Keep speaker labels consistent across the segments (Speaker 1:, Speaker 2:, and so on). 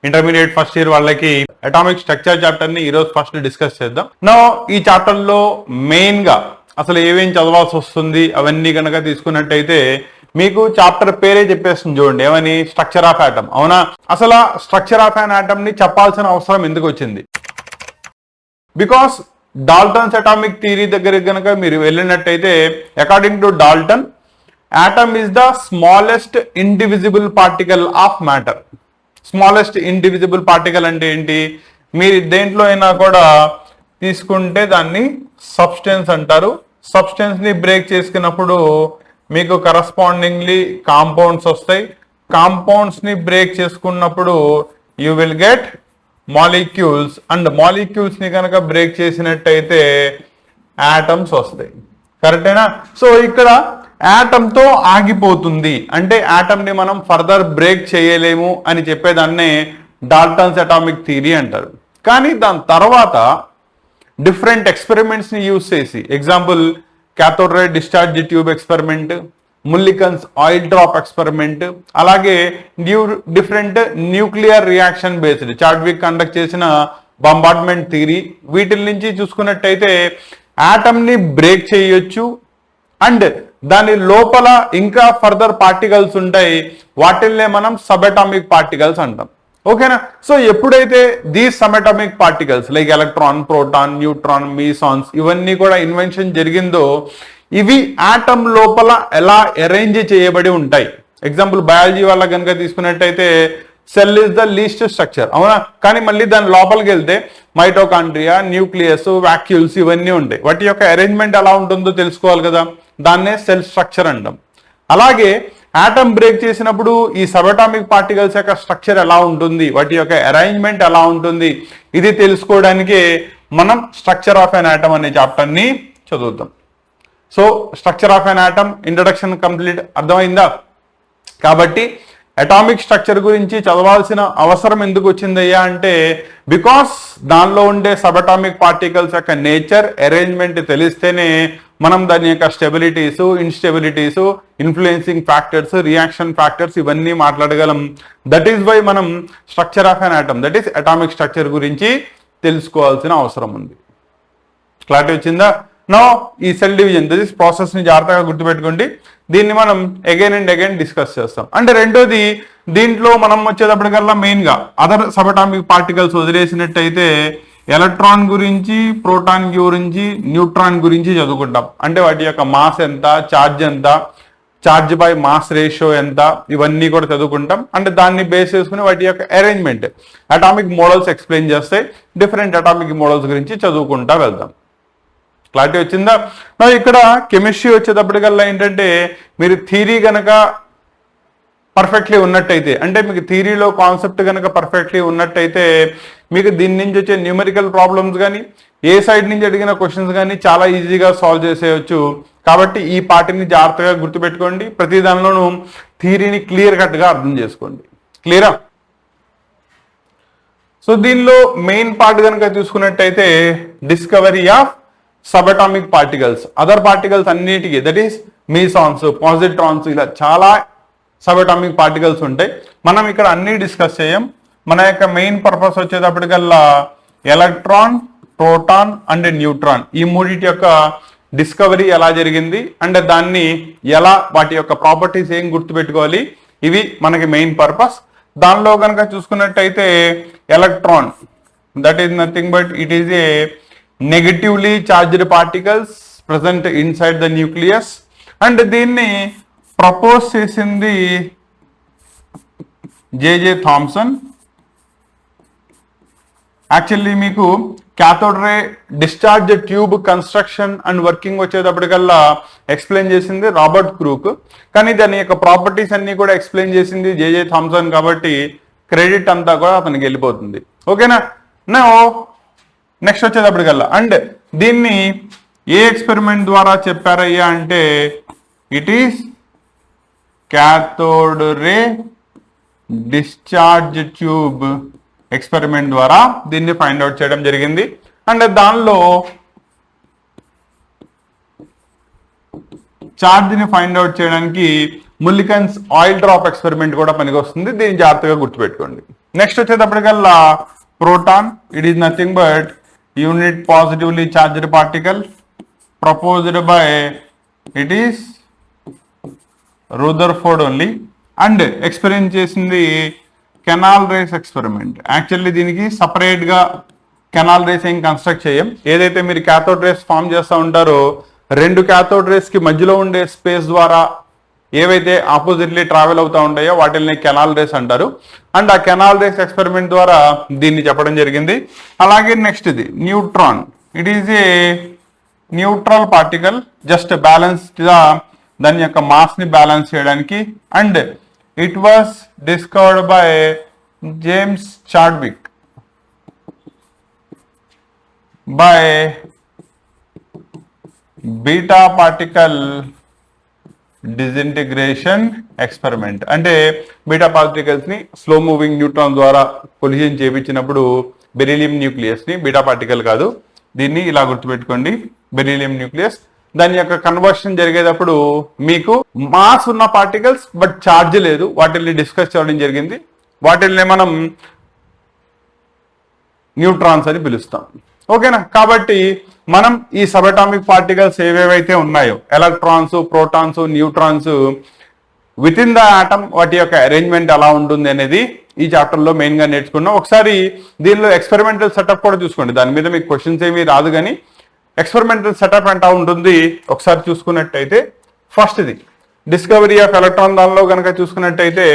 Speaker 1: Intermediate first year వాళ్ళకి atomic structure chapter ని ఈ రోజు ఫస్ట్ డిస్కస్ చేద్దాం. నా ఈ చాప్టర్ లో మెయిన్ గా అసలు ఏమేం చదవాల్సి వస్తుంది అవన్నీ కనుక తీసుకున్నట్టయితే మీకు చాప్టర్ పేరే చెప్పేస్తుంది చూడండి, ఏమని? Structure of atom. అవునా? అసలు స్ట్రక్చర్ ఆఫ్ అన్ ఆటమ్ ని చెప్పాల్సిన అవసరం ఎందుకు వచ్చింది? బికాస్ డాల్టన్స్ అటామిక్ థియరీ దగ్గరికి కనుక మీరు వెళ్ళినట్టయితే according to Dalton atom is the smallest indivisible particle of matter. Smallest indivisible particle అంటే ఏంటి? మీరు దేంట్లో అయినా కూడా తీసుకుంటే దాన్ని సబ్స్టెన్స్ అంటారు. సబ్స్టెన్స్ ని బ్రేక్ చేసుకున్నప్పుడు మీకు కరస్పాండింగ్లీ కాంపౌండ్స్ వస్తాయి. కాంపౌండ్స్ ని బ్రేక్ చేసుకున్నప్పుడు you will get molecules, and molecules ని కనుక బ్రేక్ చేసినట్టయితే ఆటమ్స్ వస్తాయి. కరెక్టేనా? సో ఇక్కడ ఆటమ్ తో ఆగిపోతుంది అంటే ఆటమ్ ని మనం ఫర్దర్ బ్రేక్ చేయలేము అని చెప్పేదాన్నే డాల్టన్స్ అటామిక్ థియరీ అంటారు. కానీ దాని తర్వాత డిఫరెంట్ ఎక్స్పెరిమెంట్స్ ని యూజ్ చేసి, example cathode ray discharge tube experiment, Millikan's oil drop experiment, అలాగే different nuclear reaction based Chadwick conduct చేసిన బంబార్డ్మెంట్ థియరీ, వీటి నుంచి చూసుకున్నట్టయితే ఆటమ్ ని బ్రేక్ చేయొచ్చు అండ్ దాని లోపల ఇంకా ఫర్దర్ పార్టికల్స్ ఉంటాయి, వాటిల్నే మనం సబ్ అటామిక్ పార్టికల్స్ అంటాం. ఓకేనా? సో ఎప్పుడైతే these sub atomic particles like electron, proton, neutron, mesons ఇవన్నీ కూడా ఇన్వెన్షన్ జరిగిందో ఇవి ఆటమ్ లోపల ఎలా అరేంజ్ చేయబడి ఉంటాయి. ఎగ్జాంపుల్ బయాలజీ వాళ్ళ కనుక తీసుకున్నట్టయితే cell is the least structure, అవునా? కానీ మళ్ళీ దాని లోపలికి వెళ్తే మైటోకాండ్రియా, న్యూక్లియస్, వాక్యూల్స్ ఇవన్నీ ఉంటాయి. వాటి యొక్క అరేంజ్మెంట్ ఎలా ఉంటుందో తెలుసుకోవాలి కదా, దాన్నే సెల్ స్ట్రక్చర్ అంటాం. అలాగే ఆటమ్ బ్రేక్ చేసినప్పుడు ఈ సబటామిక్ పార్టికల్స్ యొక్క స్ట్రక్చర్ ఎలా ఉంటుంది, వాటి యొక్క అరేంజ్మెంట్ ఎలా ఉంటుంది, ఇది తెలుసుకోవడానికే మనం స్ట్రక్చర్ ఆఫ్ ఎన్ ఆటమ్ అనే చాప్టర్ ని చదువుతాం. So structure of N atom introduction complete, అర్థమైందా? కాబట్టి అటామిక్ స్ట్రక్చర్ గురించి చదవాల్సిన అవసరం ఎందుకు వచ్చిందయ్యా అంటే బికాస్ దానిలో ఉండే సబటామిక్ పార్టికల్స్ యొక్క నేచర్, అరేంజ్మెంట్ తెలిస్తేనే మనం దాని యొక్క stabilities, instabilities, influencing factors, reaction factors ఇవన్నీ మాట్లాడగలం. దట్ ఈస్ వై మనం structure of an atom, that is atomic structure గురించి తెలుసుకోవాల్సిన అవసరం ఉంది. క్లారిటీ వచ్చిందా? నో ఈ సెల్ డివిజన్ దిస్ ప్రాసెస్ ని జాగ్రత్తగా గుర్తుపెట్టుకోండి. దీన్ని మనం అగైన్ అండ్ అగైన్ డిస్కస్ చేస్తాం. అంటే రెండోది, దీంట్లో మనం వచ్చేటప్పటికల్లా మెయిన్ గా అదర్ సబటామిక్ పార్టికల్స్ వదిలేసినట్టయితే ఎలక్ట్రాన్ గురించి, ప్రోటాన్ గురించి, న్యూట్రాన్ గురించి చదువుకుంటాం. అంటే వాటి యొక్క మాస్ ఎంత, ఛార్జ్ ఎంత, ఛార్జ్ బై మాస్ రేషియో ఎంత, ఇవన్నీ కూడా చదువుకుంటాం. అంటే దాన్ని బేస్ చేసుకుని వాటి యొక్క అరేంజ్మెంట్, అటామిక్ మోడల్స్ ఎక్స్ప్లెయిన్ చేస్తే డిఫరెంట్ అటామిక్ మోడల్స్ గురించి చదువుకుంటా వెళ్దాం. క్లారిటీ వచ్చిందా? ఇక్కడ కెమిస్ట్రీ వచ్చేటప్పటికల్లా ఏంటంటే మీరు థియరీ కనుక పర్ఫెక్ట్లీ ఉన్నట్టయితే, అంటే మీకు థియరీలో కాన్సెప్ట్ కనుక పర్ఫెక్ట్లీ ఉన్నట్టయితే మీకు దీని నుంచి వచ్చే న్యూమరికల్ ప్రాబ్లమ్స్ కానీ, ఏ సైడ్ నుంచి అడిగిన క్వశ్చన్స్ కానీ చాలా ఈజీగా సాల్వ్ చేసేయచ్చు. కాబట్టి ఈ పార్టీని జాగ్రత్తగా గుర్తుపెట్టుకోండి. ప్రతి దానిలోనూ థియరీని క్లియర్ కట్గా అర్థం చేసుకోండి. క్లియరా? సో దీనిలో మెయిన్ పార్ట్ కనుక చూసుకున్నట్టయితే discovery of subatomic particles, other particles అన్నిటికీ, దట్ ఈస్ మీసాన్స్, పాజిట్రాన్స్, ఇలా చాలా సబటామిక్ పార్టికల్స్ ఉంటాయి. మనం ఇక్కడ అన్ని డిస్కస్ చేయం. మన యొక్క మెయిన్ పర్పస్ వచ్చేటప్పటికల్లా ఎలక్ట్రాన్, ప్రోటాన్ అండ్ న్యూట్రాన్ ఈ మూడింటి యొక్క డిస్కవరీ ఎలా జరిగింది అండ్ దాన్ని ఎలా, వాటి యొక్క ప్రాపర్టీస్ ఏం గుర్తుపెట్టుకోవాలి, ఇవి మనకి మెయిన్ పర్పస్. దానిలో కనుక చూసుకున్నట్టయితే electron, that is nothing but it is a negatively charged particles present inside the nucleus. And దీన్ని ప్రపోజ్ చేసింది జేజే థామ్సన్. యాక్చువల్లీ మీకు cathode ray discharge tube construction and working వచ్చేటప్పటికల్లా ఎక్స్ప్లెయిన్ చేసింది రాబర్ట్ క్రూక్, కానీ దాని యొక్క ప్రాపర్టీస్ అన్ని కూడా ఎక్స్ప్లెయిన్ చేసింది జేజే థామ్సన్, కాబట్టి క్రెడిట్ అంతా కూడా అతనికి వెళ్ళిపోతుంది. ఓకేనా? నా నెక్స్ట్ వచ్చేటప్పటికల్లా అండ్ దీన్ని ఏ ఎక్స్పెరిమెంట్ ద్వారా చెప్పారయ్యా అంటే it is cathode ray discharge tube experiment ద్వారా దీన్ని ఫైండ్ అవుట్ చేయడం జరిగింది. అండ్ దానిలో ఛార్జ్ ని ఫైండ్ అవుట్ చేయడానికి ముల్లికన్స్ ఆయిల్ డ్రాప్ ఎక్స్పెరిమెంట్ కూడా పనికొస్తుంది. దీన్ని జాగ్రత్తగా గుర్తుపెట్టుకోండి. నెక్స్ట్ వచ్చేటప్పటికల్లా proton, it is nothing but unit positively charged particle proposed by it is Rutherford only and experiment చేసింది కెనాల్ రేస్ ఎక్స్పెరిమెంట్. యాక్చువల్లీ దీనికి సపరేట్గా కెనాల్ రేస్ ఏం కన్స్ట్రక్ట్ చేయం. ఏదైతే మీరు క్యాథోడ్ రేస్ ఫామ్ చేస్తూ ఉంటారో రెండు క్యాథోడ్ రేస్కి మధ్యలో ఉండే స్పేస్ ద్వారా ఏవైతే ఆపోజిట్లీ ట్రావెల్ అవుతూ ఉంటాయో వాటిని కెనాల్ రేస్ అంటారు. అండ్ ఆ కెనాల్ రేస్ ఎక్స్పెరిమెంట్ ద్వారా దీన్ని చెప్పడం జరిగింది. అలాగే నెక్స్ట్ ఇది neutron, it is a neutral particle, just బ్యాలెన్స్డ్గా దాని యొక్క మాస్ని బ్యాలెన్స్ చేయడానికి. And it was discovered by James Chadwick by beta particle disintegration experiment. అంటే బీటా పార్టికల్స్ ని స్లో మూవింగ్ న్యూట్రాన్ ద్వారా కొలిజన్ చేయించినప్పుడు బెరీలియం న్యూక్లియస్ ని, బీటా పార్టికల్ కాదు, దీన్ని ఇలా గుర్తుపెట్టుకోండి, బెరీలియం న్యూక్లియస్. దాని యొక్క కన్వర్షన్ జరిగేటప్పుడు మీకు మాస్ ఉన్న పార్టికల్స్ బట్ ఛార్జ్ లేదు, వాటిని డిస్కస్ చేయడం జరిగింది. వాటిని మనం న్యూట్రాన్స్ అని పిలుస్తాం. ఓకేనా? కాబట్టి మనం ఈ సబటామిక్ పార్టికల్స్ ఏవేవైతే ఉన్నాయో electrons, protons, neutrons with in the atom వాటి యొక్క అరేంజ్మెంట్ ఎలా ఉంటుంది అనేది ఈ చాప్టర్లో మెయిన్గా నేర్చుకున్నాం. ఒకసారి దీనిలో ఎక్స్పెరిమెంటల్ సెటప్ కూడా చూసుకోండి. దాని మీద మీకు క్వశ్చన్స్ ఏమీ రాదు, కానీ ఎక్స్పెరిమెంటల్ సెటప్ ఎంత ఉంటుంది ఒకసారి చూసుకున్నట్టయితే, ఫస్ట్ ఇది డిస్కవరీ ఆఫ్ ఎలక్ట్రాన్. దానిలో కనుక చూసుకున్నట్టయితే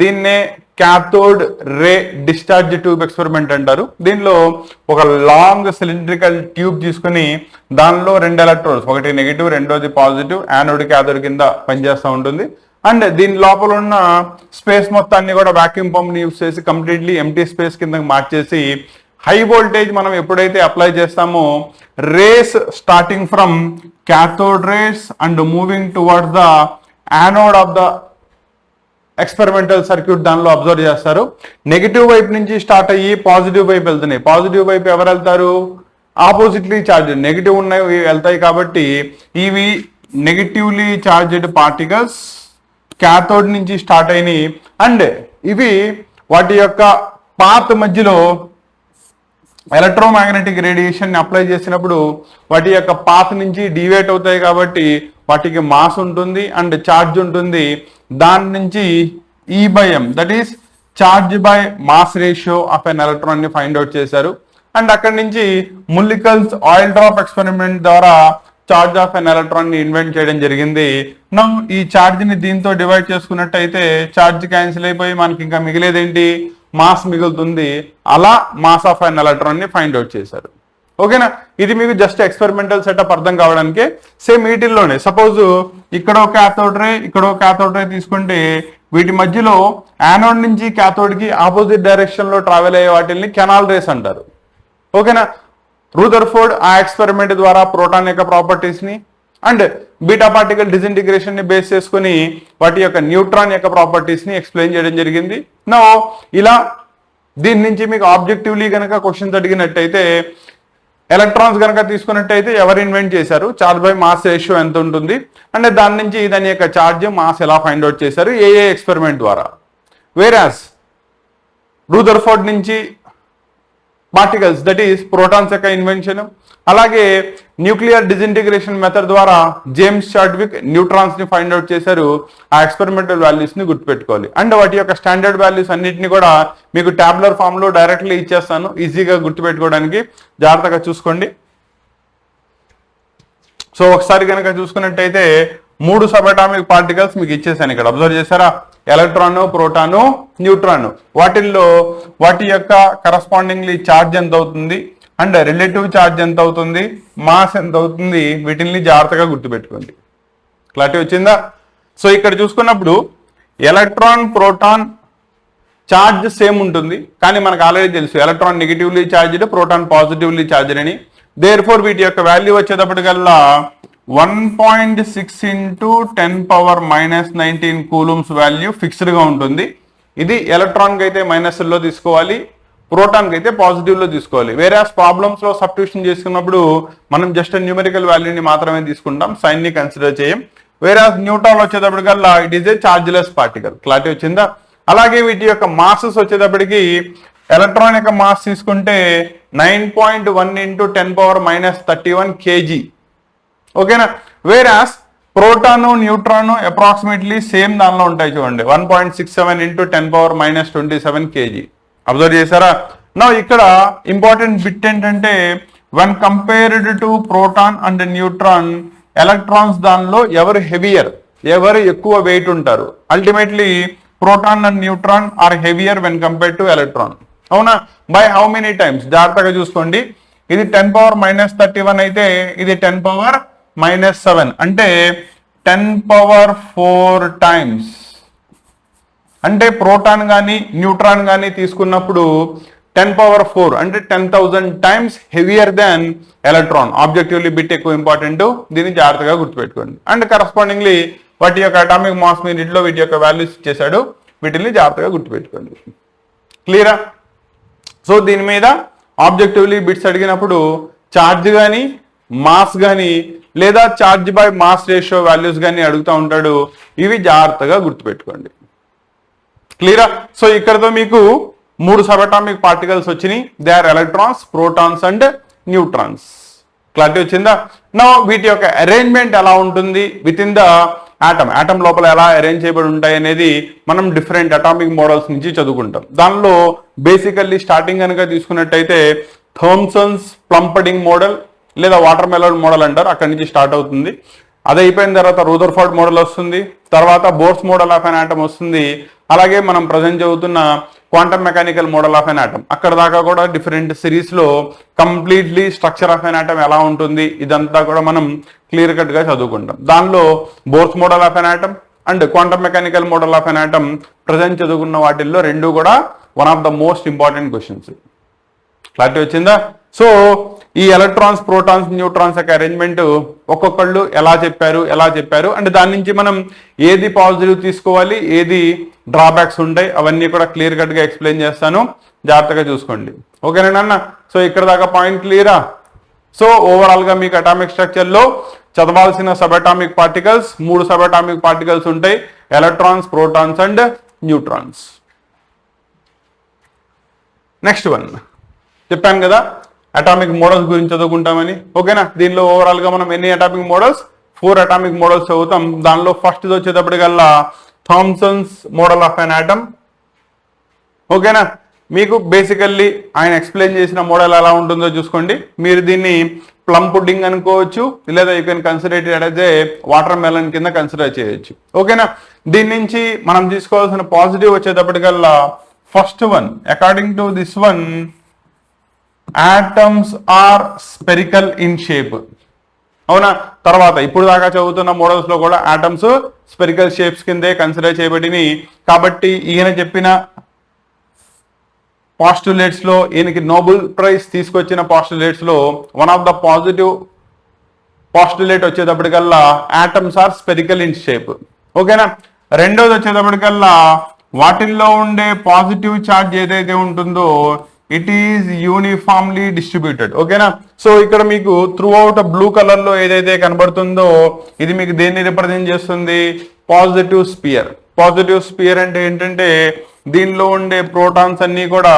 Speaker 1: దీన్నే cathode ray discharge tube experiment అంటారు. దీనిలో ఒక లాంగ్ సిలిండ్రికల్ ట్యూబ్ తీసుకుని దానిలో రెండు ఎలక్ట్రోడ్స్, ఒకటి నెగిటివ్ రెండోది పాజిటివ్, యానోడ్ క్యాథోడ్ కింద పనిచేస్తూ ఉంటుంది. అండ్ దీని లోపల ఉన్న స్పేస్ మొత్తాన్ని కూడా వాక్యూమ్ పంప్ని యూజ్ చేసి కంప్లీట్లీ ఎంటీ స్పేస్ కింద మార్చేసి హై వోల్టేజ్ మనం ఎప్పుడైతే అప్లై చేస్తామో rays starting from cathode rays and moving towards the anode of the experimental circuit దానిలో అబ్జర్వ్ చేస్తారు. నెగిటివ్ వైపు నుంచి స్టార్ట్ అయ్యి పాజిటివ్ వైపు వెళ్తున్నాయి. పాజిటివ్ వైపు ఎవరు వెళ్తారు? ఆపోజిట్లీ చార్జ్, నెగిటివ్ ఉన్నవి వెళ్తాయి. కాబట్టి ఇవి నెగిటివ్లీ చార్జ్డ్ పార్టికల్స్ క్యాథోడ్ నుంచి స్టార్ట్ అయినాయి. అండ్ ఇవి వాటి యొక్క పాత్ మధ్యలో ఎలక్ట్రోమాగ్నెటిక్ రేడియేషన్ అప్లై చేసినప్పుడు వాటి యొక్క పాత్ నుంచి డివేట్ అవుతాయి. కాబట్టి వాటికి మాస్ ఉంటుంది అండ్ ఛార్జ్ ఉంటుంది. దాని నుంచి E/m, that is charge by mass ratio of an electron ని ఫైండ్ అవుట్ చేశారు. అండ్ అక్కడి నుంచి ముల్లికల్స్ ఆయిల్ డ్రాప్ ఎక్స్పెరిమెంట్ ద్వారా ఛార్జ్ ఆఫ్ ఎన్ ఎలక్ట్రాన్ ని ఇన్వెంట్ చేయడం జరిగింది. నా ఈ ఛార్జ్ ని దీంతో డివైడ్ చేసుకున్నట్టయితే ఛార్జ్ క్యాన్సిల్ అయిపోయి మనకి ఇంకా మిగిలేదేంటి? మాస్ మిగులుతుంది. అలా మాస్ ఆఫ్ ఎన్ ఎలక్ట్రాన్ ని ఫైండ్ అవుట్ చేశారు. ఓకేనా? ఇది మీకు జస్ట్ ఎక్స్పెరిమెంటల్ సెటప్ అర్థం కావడానికి. సేమ్ వీటిల్లోనే సపోజ్ ఇక్కడ ఒక క్యాథోడ్ రే, ఇక్కడ ఒక క్యాథోడ్ రే తీసుకుంటే వీటి మధ్యలో యానోడ్ నుంచి క్యాథోడ్ కి ఆపోజిట్ డైరెక్షన్ లో ట్రావెల్ అయ్యే వాటిని కెనాల్ రేస్ అంటారు. ఓకేనా? రూదర్ఫోర్డ్ ఆ ఎక్స్పెరిమెంట్ ద్వారా ప్రోటాన్ యొక్క ప్రాపర్టీస్ ని అండ్ బీటా పార్టికల్ డిసింటిగ్రేషన్ ని బేస్ చేసుకుని వాటి యొక్క న్యూట్రాన్ యొక్క ప్రాపర్టీస్ ని ఎక్స్ప్లెయిన్ చేయడం జరిగింది. నో ఇలా దీని నుంచి మీకు ఆబ్జెక్టివ్లీ కనుక క్వశ్చన్స్ అడిగినట్టయితే ఎలక్ట్రాన్స్ కనుక తీసుకున్నట్టయితే ఎవరు ఇన్వెంట్ చేశారు, ఛార్జ్ బై మాస్ రేషియో ఎంత ఉంటుంది, అంటే దాని నుంచి దాని యొక్క ఛార్జ్ మాస్ ఎలా ఫైండ్ అవుట్ చేశారు, ఏ ఎక్స్పెరిమెంట్ ద్వారా. వేరాస్ రూదర్ఫోర్డ్ నుంచి పార్టికల్స్, దట్ ఈస్ ప్రోటాన్స్ యొక్క ఇన్వెన్షన్. అలాగే న్యూక్లియర్ డిజింటిగ్రేషన్ మెథడ్ ద్వారా జేమ్స్ చాడ్విక్ న్యూట్రాన్స్ ని ఫైండ్ అవుట్ చేశారు. ఆ ఎక్స్పెరిమెంటల్ వాల్యూస్ ని గుర్తుపెట్టుకోవాలి. అండ్ వాటి యొక్క స్టాండర్డ్ వాల్యూస్ అన్నింటినీ కూడా మీకు టాబ్లర్ ఫామ్ లో డైరెక్ట్లీ ఇచ్చేస్తాను, ఈజీగా గుర్తుపెట్టుకోవడానికి జాగ్రత్తగా చూసుకోండి. సో ఒకసారి కనుక చూసుకున్నట్టయితే 3 సబటామిక్ పార్టికల్స్ మీకు ఇచ్చేసాను ఇక్కడ, అబ్జర్వ్ చేశారా? Electron, proton, neutron. వాటిల్లో వాటి యొక్క కరస్పాండింగ్లీ ఛార్జ్ ఎంత అవుతుంది అండ్ రిలేటివ్ ఛార్జ్ ఎంత అవుతుంది, మాస్ ఎంత అవుతుంది, వీటిని జాగ్రత్తగా గుర్తుపెట్టుకోండి. క్లారిటీ వచ్చిందా? సో ఇక్కడ చూసుకున్నప్పుడు ఎలక్ట్రాన్, ప్రోటాన్ ఛార్జ్ సేమ్ ఉంటుంది, కానీ మనకు ఆల్రెడీ తెలుసు electron negatively charged, proton positively charged అని. దేర్ ఫోర్ వీటి యొక్క వాల్యూ వచ్చేటప్పటికల్లా 1.6 into 10⁻⁻19 కూలూమ్స్ వాల్యూ ఫిక్స్డ్ గా ఉంటుంది. ఇది ఎలక్ట్రాన్ కి అయితే మైనస్లో తీసుకోవాలి, ప్రోటాన్ కి అయితే పాజిటివ్ లో తీసుకోవాలి. వేరే ప్రాబ్లమ్స్ లో సబ్స్టిట్యూషన్ చేసుకున్నప్పుడు మనం జస్ట్ న్యూమెరికల్ వాల్యూని మాత్రమే తీసుకుంటాం, సైన్ ని కన్సిడర్ చేయం. వేరే న్యూట్రాన్ వచ్చేటప్పటికల్లా it is a chargeless particle. Clarity వచ్చిందా? అలాగే వీటి యొక్క మాసెస్ వచ్చేటప్పటికి ఎలక్ట్రాన్ యొక్క మాస్ తీసుకుంటే 9.1 ఇంటూ 10⁻⁻31 kg. ఓకేనా? వేరాస్ ప్రోటాను న్యూట్రాను అప్రాక్సిమేట్లీ సేమ్ దానిలో ఉంటాయి చూడండి, 1.67 ఇంటూ 10⁻⁻27 kg. అబ్జర్వ్ చేశారా? నా ఇక్కడ ఇంపార్టెంట్ బిట్ ఏంటంటే one compared to proton and neutron, electrons దానిలో ఎవరు హెవియర్, ఎవరు ఎక్కువ వెయిట్ ఉంటారు? Ultimately proton and neutron are heavier when compared to electron. అవునా? By how many times? జాగ్రత్తగా చూసుకోండి. ఇది 10⁻⁻31 అయితే ఇది 10⁻⁻7 అంటే 10⁻4 టైమ్స్. అంటే ప్రోటాన్ కానీ న్యూట్రాన్ కానీ తీసుకున్నప్పుడు 10⁻4 అంటే 10,000 టైమ్స్ హెవియర్ దాన్ ఎలక్ట్రాన్. ఆబ్జెక్టివ్లీ బిట్ ఎక్కువ ఇంపార్టెంట్, దీన్ని జాగ్రత్తగా గుర్తుపెట్టుకోండి. అండ్ కరస్పాండింగ్లీ వాటి యొక్క అటామిక్ మాస్ యూనిట్లో వీటి యొక్క వాల్యూస్ ఇచ్చేసాడు, వీటిని జాగ్రత్తగా గుర్తుపెట్టుకోండి. క్లియరా? సో దీని మీద ఆబ్జెక్టివ్లీ బిట్స్ అడిగినప్పుడు ఛార్జ్ కానీ మాస్ కానీ లేదా charge by mass ratio values కానీ అడుగుతూ ఉంటాడు. ఇవి జాగ్రత్తగా గుర్తుపెట్టుకోండి. క్లియరా? సో ఇక్కడతో మీకు 3 సబటామిక్ పార్టికల్స్ వచ్చినాయి. They are electrons, protons and neutrons. Clarity వచ్చిందా? నా వీటి యొక్క అరేంజ్మెంట్ ఎలా ఉంటుంది విత్ ఇన్ ద ఆటమ్ లోపల ఎలా అరేంజ్ చేయబడి ఉంటాయి అనేది మనం డిఫరెంట్ అటామిక్ మోడల్స్ నుంచి చదువుకుంటాం. దానిలో బేసికల్లీ స్టార్టింగ్ కనుక తీసుకున్నట్టయితే థామ్సన్స్ ప్లంపడింగ్ మోడల్ లేదా వాటర్ మెలన్ మోడల్ అంటారు, అక్కడి నుంచి స్టార్ట్ అవుతుంది. అది అయిపోయిన తర్వాత రూదర్ఫోర్డ్ మోడల్ వస్తుంది, తర్వాత Bohr's model of an atom వస్తుంది. అలాగే మనం ప్రజెంట్ చదువుతున్న quantum mechanical model of an atom, అక్కడ దాకా కూడా డిఫరెంట్ సిరీస్ లో completely structure of an atom ఎలా ఉంటుంది ఇదంతా కూడా మనం క్లియర్ కట్ గా చదువుకుంటాం. దానిలో bores model of an atom and quantum mechanical model of an atom present చదువుకున్న వాటిల్లో రెండు కూడా one of the most important questions. Clarity వచ్చిందా? సో ఈ ఎలక్ట్రాన్స్, ప్రోటాన్స్, న్యూట్రాన్స్ యొక్క అరేంజ్మెంట్ ఒక్కొక్కళ్ళు ఎలా చెప్పారు అండ్ దాని నుంచి మనం ఏది పాజిటివ్ తీసుకోవాలి, ఏది డ్రాబ్యాక్స్ ఉంటాయి, అవన్నీ కూడా క్లియర్ కట్ గా ఎక్స్ప్లెయిన్ చేస్తాను, జాగ్రత్తగా చూసుకోండి. ఓకేనా అన్న? సో ఇక్కడ దాకా పాయింట్ క్లియరా? సో ఓవరాల్ గా మీకు అటామిక్ స్ట్రక్చర్ లో చదవాల్సిన సబటామిక్ పార్టికల్స్ 3 సబటామిక్ పార్టికల్స్ ఉంటాయి, electrons, protons and neutrons. Next one చెప్పాను కదా అటామిక్ మోడల్స్ గురించి చదువుకుంటామని. ఓకేనా? దీనిలో ఓవరాల్ గా మనం ఎన్ని అటామిక్ మోడల్స్? 4 అటామిక్ మోడల్స్ చదువుతాం. దానిలో ఫస్ట్ వచ్చేటప్పటికల్లా Thomson's model of an atom. ఓకేనా? మీకు బేసికల్లీ ఆయన ఎక్స్ప్లెయిన్ చేసిన మోడల్ ఎలా ఉంటుందో చూసుకోండి. మీరు దీన్ని ప్లమ్ పుడ్డింగ్ అనుకోవచ్చు, లేదా you can consider it as a watermelon కింద కన్సిడర్ చేయొచ్చు. ఓకేనా? దీని నుంచి మనం తీసుకోవాల్సిన పాజిటివ్ వచ్చేటప్పటికల్లా first one, according to this one, atoms are spherical in shape. అవునా? తర్వాత ఇప్పుడు దాకా చదువుతున్న మోడల్స్ లో కూడా ఆటమ్స్ స్పెరికల్ షేప్స్ కిందే కన్సిడర్ చేయబడినాయి. కాబట్టి ఈయన చెప్పిన పాస్టులేట్స్ లో, ఈయనకి నోబెల్ ప్రైజ్ తీసుకొచ్చిన పాస్టులేట్స్ లో one of the positive postulate వచ్చేటప్పటికల్లా atoms are spherical in shape. ఓకేనా? రెండోది వచ్చేటప్పటికల్లా వాటిల్లో ఉండే పాజిటివ్ ఛార్జ్ ఏదైతే ఉంటుందో ఇట్ ఈజ్ యూనిఫామ్లీ డిస్ట్రిబ్యూటెడ్. ఓకేనా? సో ఇక్కడ మీకు త్రూ అవుట్ బ్లూ కలర్ లో ఏదైతే కనబడుతుందో ఇది మీకు దేన్ని రిప్రజెంట్ చేస్తుంది? Positive spear. పాజిటివ్ స్పియర్ అంటే ఏంటంటే దీనిలో ఉండే ప్రోటాన్స్ అన్ని కూడా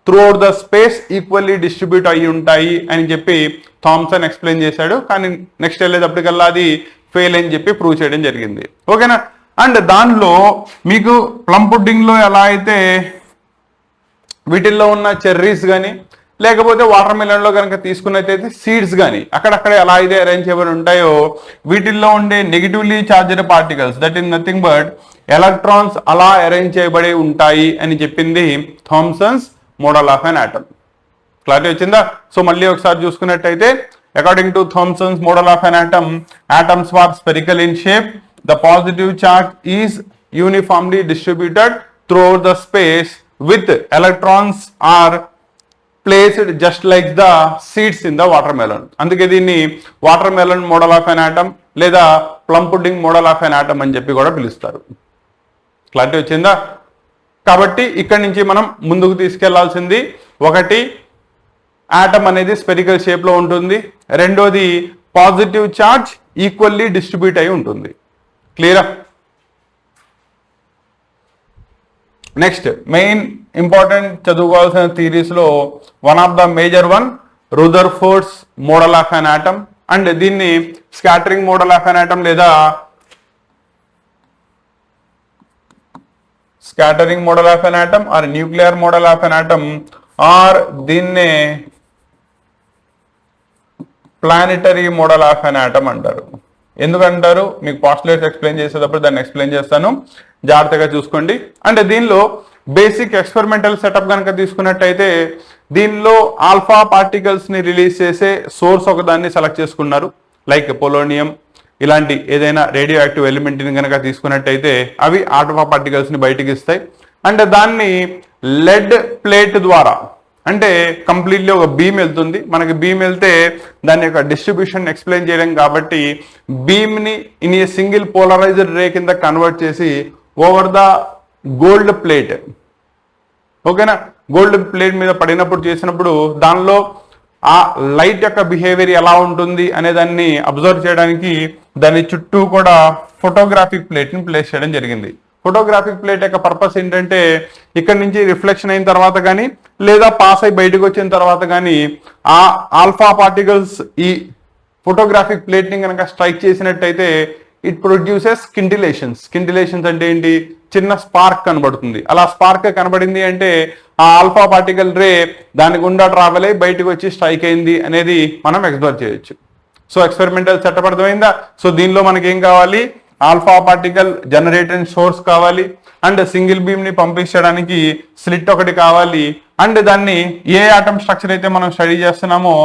Speaker 1: through out the space equally distribute అయ్యి ఉంటాయి అని చెప్పి థామ్సన్ ఎక్స్ప్లెయిన్ చేశాడు. కానీ నెక్స్ట్ వెళ్ళేటప్పటికల్లా అది ఫెయిల్ అని చెప్పి ప్రూవ్ చేయడం జరిగింది. ఓకేనా? అండ్ దానిలో మీకు ప్లమ్ పుడ్డింగ్ లో ఎలా అయితే వీటిల్లో ఉన్న చెర్రీస్ కానీ లేకపోతే వాటర్ మిలన్ లో కనుక తీసుకున్నట్టయితే సీడ్స్ కానీ అక్కడక్కడ ఎలా అయితే అరేంజ్ చేయబడి ఉంటాయో వీటిల్లో ఉండే negatively charged particles that is nothing but electrons అలా అరేంజ్ చేయబడి ఉంటాయి అని చెప్పింది Thomsons model of an atom. Clarity వచ్చిందా? సో మళ్ళీ ఒకసారి చూసుకున్నట్టయితే according to Thomsons model of an atom, atoms are spherical in shape, the positive charge is uniformly distributed throughout the space with electrons are placed just like the seeds in the watermelon. అందుకే దీన్ని watermelon model of an atom లేదా plum pudding model of an atom అని చెప్పి కూడా పిలుస్తారు. Clarity వచ్చిందా? కాబట్టి ఇక్కడి నుంచి మనం ముందుకు తీసుకెళ్లాల్సింది ఒకటి ఆటమ్ అనేది స్పెరికల్ షేప్ లో ఉంటుంది, రెండోది పాజిటివ్ చార్జ్ ఈక్వల్లీ డిస్ట్రిబ్యూట్ అయి ఉంటుంది. క్లియరా? నెక్స్ట్ మెయిన్ ఇంపార్టెంట్ చదువుకోవాల్సిన థియరీస్ లో one of the major one Rutherford's model of an atom, and దీన్ని scattering model of an atom లేదా scattering model of an atom or nuclear model of an atom or దీన్నే planetary model of an atom అంటారు. ఎందుకంటారు మీకు postulates explain చేసేటప్పుడు దాన్ని explain చేస్తాను, జాగ్రత్తగా చూసుకోండి. అంటే దీనిలో బేసిక్ ఎక్స్పెరిమెంటల్ సెటప్ కనుక తీసుకున్నట్టయితే దీనిలో ఆల్ఫా పార్టికల్స్ ని రిలీజ్ చేసే సోర్స్ ఒకదాన్ని సెలెక్ట్ చేసుకున్నారు, లైక్ పొలోనియం ఇలాంటి ఏదైనా రేడియో యాక్టివ్ ఎలిమెంట్ ని కనుక తీసుకున్నట్టయితే అవి ఆల్ఫా పార్టికల్స్ ని బయటికి ఇస్తాయి. అండ్ దాన్ని లెడ్ ప్లేట్ ద్వారా, అంటే కంప్లీట్లీ ఒక బీమ్ వెళ్తుంది, మనకి బీమ్ వెళ్తే దాని యొక్క డిస్ట్రిబ్యూషన్ ఎక్స్ప్లెయిన్ చేయడం కాబట్టి బీమ్ ని ఇన్ ఏ సింగిల్ పోలరైజ్డ్ రే కింద కన్వర్ట్ చేసి ఓవర్ ద గోల్డ్ ప్లేట్, ఓకేనా, గోల్డ్ ప్లేట్ మీద పడినప్పుడు చేసినప్పుడు దానిలో ఆ లైట్ యొక్క బిహేవియర్ ఎలా ఉంటుంది అనే దాన్ని అబ్జర్వ్ చేయడానికి దాని చుట్టూ కూడా ఫోటోగ్రాఫిక్ ప్లేట్ ని ప్లేస్ చేయడం జరిగింది. ఫోటోగ్రాఫిక్ ప్లేట్ యొక్క పర్పస్ ఏంటంటే ఇక్కడ నుంచి రిఫ్లెక్షన్ అయిన తర్వాత కానీ లేదా పాస్ అయి బయటకు వచ్చిన తర్వాత కానీ ఆ ఆల్ఫా పార్టికల్స్ ఈ ఫోటోగ్రాఫిక్ ప్లేట్ ని కనుక స్ట్రైక్ చేసినట్టయితే ఇట్ ప్రొడ్యూసెస్ స్కింటిలేషన్స్. స్కింటిలేషన్స్ అంటే ఏంటి, చిన్న స్పార్క్ కనబడుతుంది. అలా స్పార్క్ కనబడింది అంటే ఆ ఆల్ఫా పార్టికల్ రే దాని గుండా ట్రావెల్ అయ్యి బయటకు వచ్చి స్ట్రైక్ అయింది అనేది మనం ఎక్స్ప్లోర్ చేయొచ్చు. సో ఎక్స్పెరిమెంటల్ సెటప్ అర్థమైందా? సో దీనిలో మనకి ఏం కావాలి, ఆల్ఫా పార్టికల్ జనరేటింగ్ సోర్స్ కావాలి, అండ్ సింగిల్ బీమ్ ని పంపించడానికి స్లిట్ ఒకటి కావాలి, అండ్ దాన్ని ఏ ఆటమ్ స్ట్రక్చర్ అయితే మనం స్టడీ చేస్తున్నామో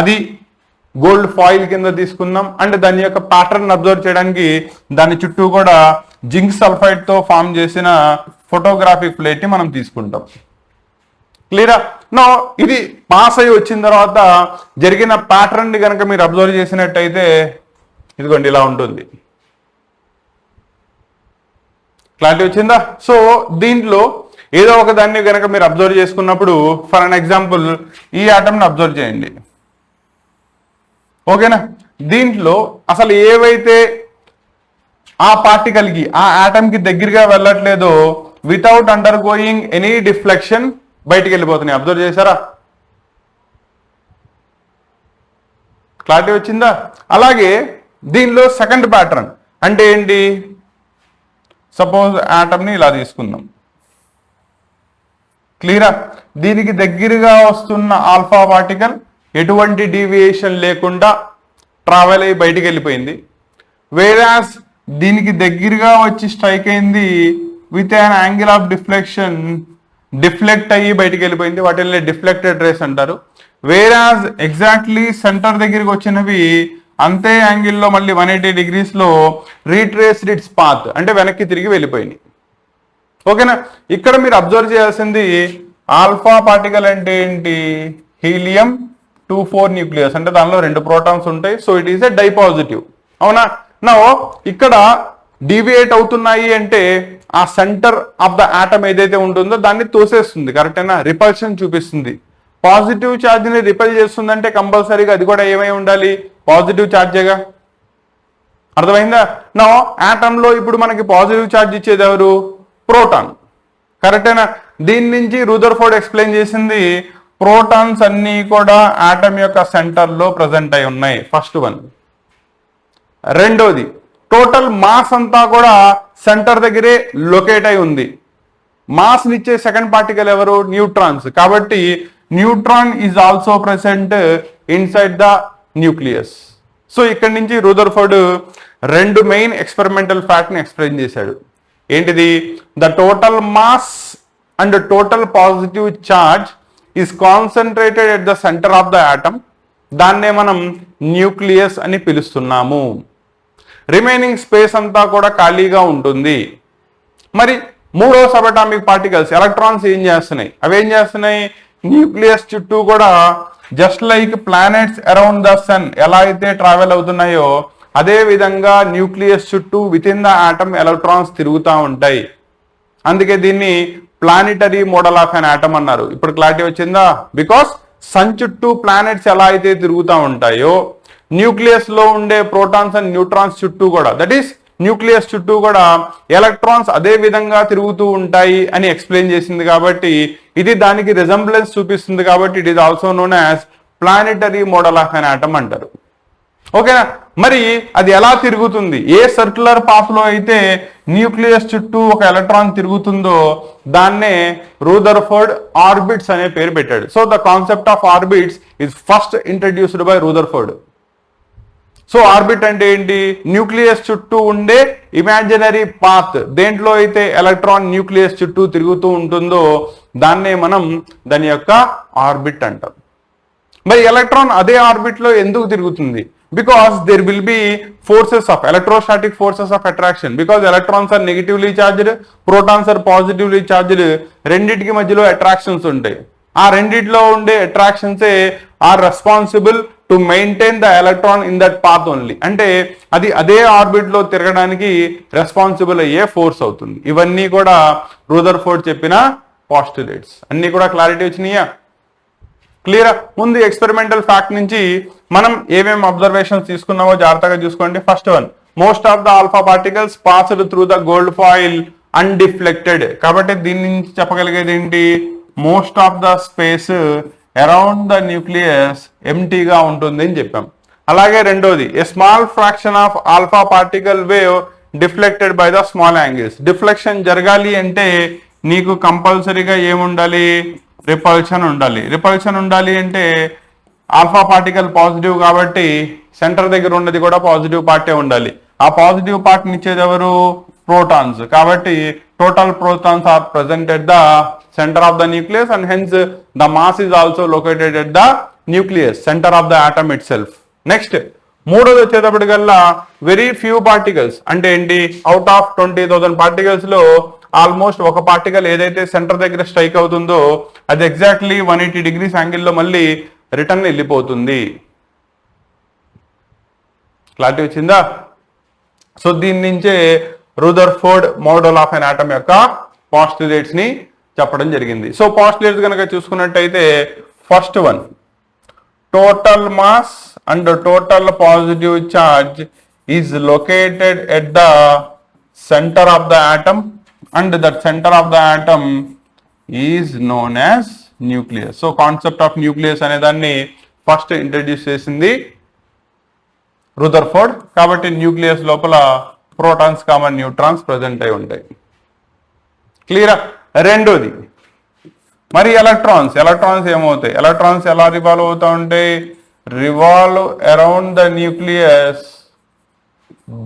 Speaker 1: అది గోల్డ్ ఫాయిల్ కింద తీసుకుందాం, అండ్ దాని యొక్క ప్యాటర్న్ అబ్జర్వ్ చేయడానికి దాని చుట్టూ కూడా జింక్ సల్ఫైడ్ తో ఫామ్ చేసిన ఫోటోగ్రాఫిక్ ప్లేట్ ని మనం తీసుకుంటాం. క్లియరా? నో ఇది పాస్ అయ్యి వచ్చిన తర్వాత జరిగిన ప్యాటర్న్ ని కనుక మీరు అబ్జర్వ్ చేసినట్టయితే ఇదిగోండి ఇలా ఉంటుంది. క్లారిటీ వచ్చిందా? సో దీంట్లో ఏదో ఒక దాన్ని కనుక మీరు అబ్జర్వ్ చేసుకున్నప్పుడు ఫర్ అన్ ఎగ్జాంపుల్ ఈ ఆటమ్ని అబ్జర్వ్ చేయండి, ఓకేనా. దీంట్లో అసలు ఏవైతే ఆ పార్టికల్ కి ఆ ఆటమ్ కి దగ్గరగా వెళ్ళట్లేదో without undergoing any deflection బయటికి వెళ్ళిపోతున్నాయి. అబ్జర్వ్ చేశారా? క్లారిటీ వచ్చిందా? అలాగే దీనిలో సెకండ్ ప్యాటర్న్ అంటే ఏంటి, సపోజ్ ఆటమ్ని ఇలా తీసుకుందాం, క్లియరా? దీనికి దగ్గరగా వస్తున్న ఆల్ఫా పార్టికల్ ఎటువంటి డీవియేషన్ లేకుండా ట్రావెల్ అయ్యి బయటికి వెళ్ళిపోయింది. వేరాస్ దీనికి దగ్గరగా వచ్చి స్ట్రైక్ అయింది with an angle of deflection, deflect అయ్యి బయటికి వెళ్ళిపోయింది. వాటిని డిఫ్లెక్టెడ్ రేస్ అంటారు. వేరాస్ ఎగ్జాక్ట్లీ సెంటర్ దగ్గరికి వచ్చినవి అంతే యాంగిల్లో మళ్ళీ 180 degrees లో రీట్రేస్డ్ ఇట్స్ పాత్, అంటే వెనక్కి తిరిగి వెళ్ళిపోయినాయి. ఓకేనా? ఇక్కడ మీరు అబ్జర్వ్ చేయాల్సింది ఆల్ఫా పార్టికల్ అంటే ఏంటి, హీలియం 2,4 న్యూక్లియస్, అంటే దానిలో 2 ప్రోటాన్స్ ఉంటాయి. సో ఇట్ ఈస్ ఎ డైపాజిటివ్, అవునా. నా ఇక్కడ డీవియేట్ అవుతున్నాయి అంటే ఆ సెంటర్ ఆఫ్ ద ఆటమ్ ఏదైతే ఉంటుందో దాన్ని తోసేస్తుంది, కరెక్టేనా, రిపల్షన్ చూపిస్తుంది. పాజిటివ్ ఛార్జ్ ని రిపెల్ చేస్తుందంటే కంపల్సరీగా అది కూడా ఏమై ఉండాలి, పాజిటివ్ ఛార్జేగా. అర్థమైందా? నా ఆటమ్ లో ఇప్పుడు మనకి పాజిటివ్ ఛార్జ్ ఇచ్చేది ఎవరు, ప్రోటాన్, కరెక్టేనా. దీని నుంచి రూదర్ఫోర్డ్ ఎక్స్ప్లెయిన్ చేసింది ప్రోటాన్స్ అన్ని కూడా ఆటమ్ యొక్క సెంటర్ లో ప్రజెంట్ అయి ఉన్నాయి, ఫస్ట్ వన్. రెండోది టోటల్ మాస్ అంతా కూడా సెంటర్ దగ్గరే లొకేట్ అయి ఉంది. మాస్ నిచ్చే సెకండ్ పార్టికల్ ఎవరు, న్యూట్రాన్స్. కాబట్టి neutron is also present inside the nucleus. So ఇక్కడ నుంచి రూదర్ఫోర్డ్ 2 మెయిన్ ఎక్స్పెరిమెంటల్ ఫ్యాక్ట్ ని ఎక్స్ప్లెయిన్ చేశాడు. ఏంటిది, the total mass and total positive charge is concentrated at the centre of the atom. దాన్నే మనం nucleus అని పిలుస్తున్నాము. రిమైనింగ్ స్పేస్ అంతా కూడా ఖాళీగా ఉంటుంది. మరి మూడో సబటామిక్ పార్టికల్స్ ఎలక్ట్రాన్స్ ఏం చేస్తున్నాయి, అవి ఏం చేస్తున్నాయి, న్యూక్లియస్ చుట్టూ కూడా just like planets around the sun ఎలా అయితే ట్రావెల్ అవుతున్నాయో అదే విధంగా న్యూక్లియస్ చుట్టూ within the atom electrons తిరుగుతూ ఉంటాయి. అందుకే దీన్ని planetary model of an atom అన్నారు. ఇప్పుడు క్లారిటీ వచ్చిందా? బికాస్ సన్ చుట్టూ ప్లానెట్స్ ఎలా అయితే తిరుగుతూ ఉంటాయో న్యూక్లియస్ లో ఉండే ప్రోటాన్స్ అండ్ న్యూట్రాన్స్ చుట్టూ కూడా, దట్ ఈస్ న్యూక్లియస్ చుట్టూ కూడా ఎలక్ట్రాన్స్ అదే విధంగా తిరుగుతూ ఉంటాయి అని ఎక్స్ప్లెయిన్ చేసింది కాబట్టి ఇది దానికి రిజంబ్లెన్స్ చూపిస్తుంది కాబట్టి it is also known as planetary model of an atom అంటారు. ఓకేనా? మరి అది ఎలా తిరుగుతుంది? ఏ సర్క్యులర్ పాత్ లో అయితే న్యూక్లియస్ చుట్టూ ఒక ఎలక్ట్రాన్ తిరుగుతుందో దాన్నే రూదర్ఫోర్డ్ ఆర్బిట్స్ అనే పేరు పెట్టాడు. So the concept of orbits is first introduced by Rutherford. So orbit అంటే ఏంటి? న్యూక్లియస్ చుట్టూ ఉండే ఇమాజినరీ పాత్, దేంట్లో అయితే ఎలక్ట్రాన్ న్యూక్లియస్ చుట్టూ తిరుగుతూ ఉంటుందో దాన్నే మనం దాని యొక్క ఆర్బిట్ అంటాం. మరి ఎలక్ట్రాన్ అదే ఆర్బిట్ లో ఎందుకు తిరుగుతుంది? Because there will be forces of electrostatic forces of attraction, because electrons are negatively charged, protons are positively charged. రెండిటికి మధ్యలో అట్రాక్షన్స్ ఉంటాయి. ఆ రెండిట్లో ఉండే attractions are responsible to maintain the electron in that path only. అంటే అది అదే orbit లో తిరగడానికి రెస్పాన్సిబుల్ అయ్యే ఫోర్స్ అవుతుంది. ఇవన్నీ కూడా రూదర్ఫోర్డ్ చెప్పిన పాస్టులేట్స్. అన్ని కూడా క్లారిటీ వచ్చినాయా? క్లియర్? ముందు ఎక్స్పెరిమెంటల్ ఫ్యాక్ట్ నుంచి మనం ఏమేమి అబ్జర్వేషన్స్ తీసుకున్నామో జాగ్రత్తగా చూసుకోండి. First one, most of the alpha particles passed through the gold foil undeflected. కాబట్టి దీని నుంచి చెప్పగలిగేది ఏంటి? Most of the space around the nucleus ఎంటీగా ఉంటుంది అని చెప్పాం. అలాగే రెండోది, a small fraction of alpha particle were deflected by the small angles. Deflection జరగాలి అంటే నీకు కంపల్సరీగా ఏముండాలి? రిపల్షన్ ఉండాలి. రిపల్షన్ ఉండాలి అంటే ఆల్ఫా పార్టికల్ పాజిటివ్ కాబట్టి సెంటర్ దగ్గర ఉన్నది కూడా పాజిటివ్ పార్టే ఉండాలి. ఆ పాజిటివ్ పార్ట్ ఇచ్చేది ఎవరు? ప్రోటాన్స్. కాబట్టి total protons are present at the centre of the nucleus and hence the mass is also located at the nucleus, centre of the atom itself. Next మూడోది వచ్చేటప్పటికల్లా very few particles. అంటే ఏంటి? Out of 20,000 particles లో almost ఒక particle ఏదైతే centre దగ్గర strike అవుతుందో అది ఎగ్జాక్ట్లీ 180 degrees యాంగిల్లో మళ్ళీ రిటర్న్ వెళ్ళిపోతుంది. క్లారిటీ వచ్చిందా? సో దీని నుంచే Rutherford model of N atom యొక్క పాస్టులేట్స్ ని చెప్పడం జరిగింది. సో పాస్టులేట్స్ కనుక చూసుకున్నట్టయితే first one, total mass and total positive charge is located at the centre of the atom and that center of the atom is known as nucleus. So concept of nucleus అనే దాన్ని first introduce చేసింది Rutherford. కాబట్టి nucleus లోపల protons common neutrons present అయి ఉంటాయి. క్లియరా? రెండోది, మరి ఎలక్ట్రాన్స్ ఏమవుతాయి? ఎలక్ట్రాన్స్ ఎలా రివాల్వ్ అవుతా ఉంటాయి? Revolve around the nucleus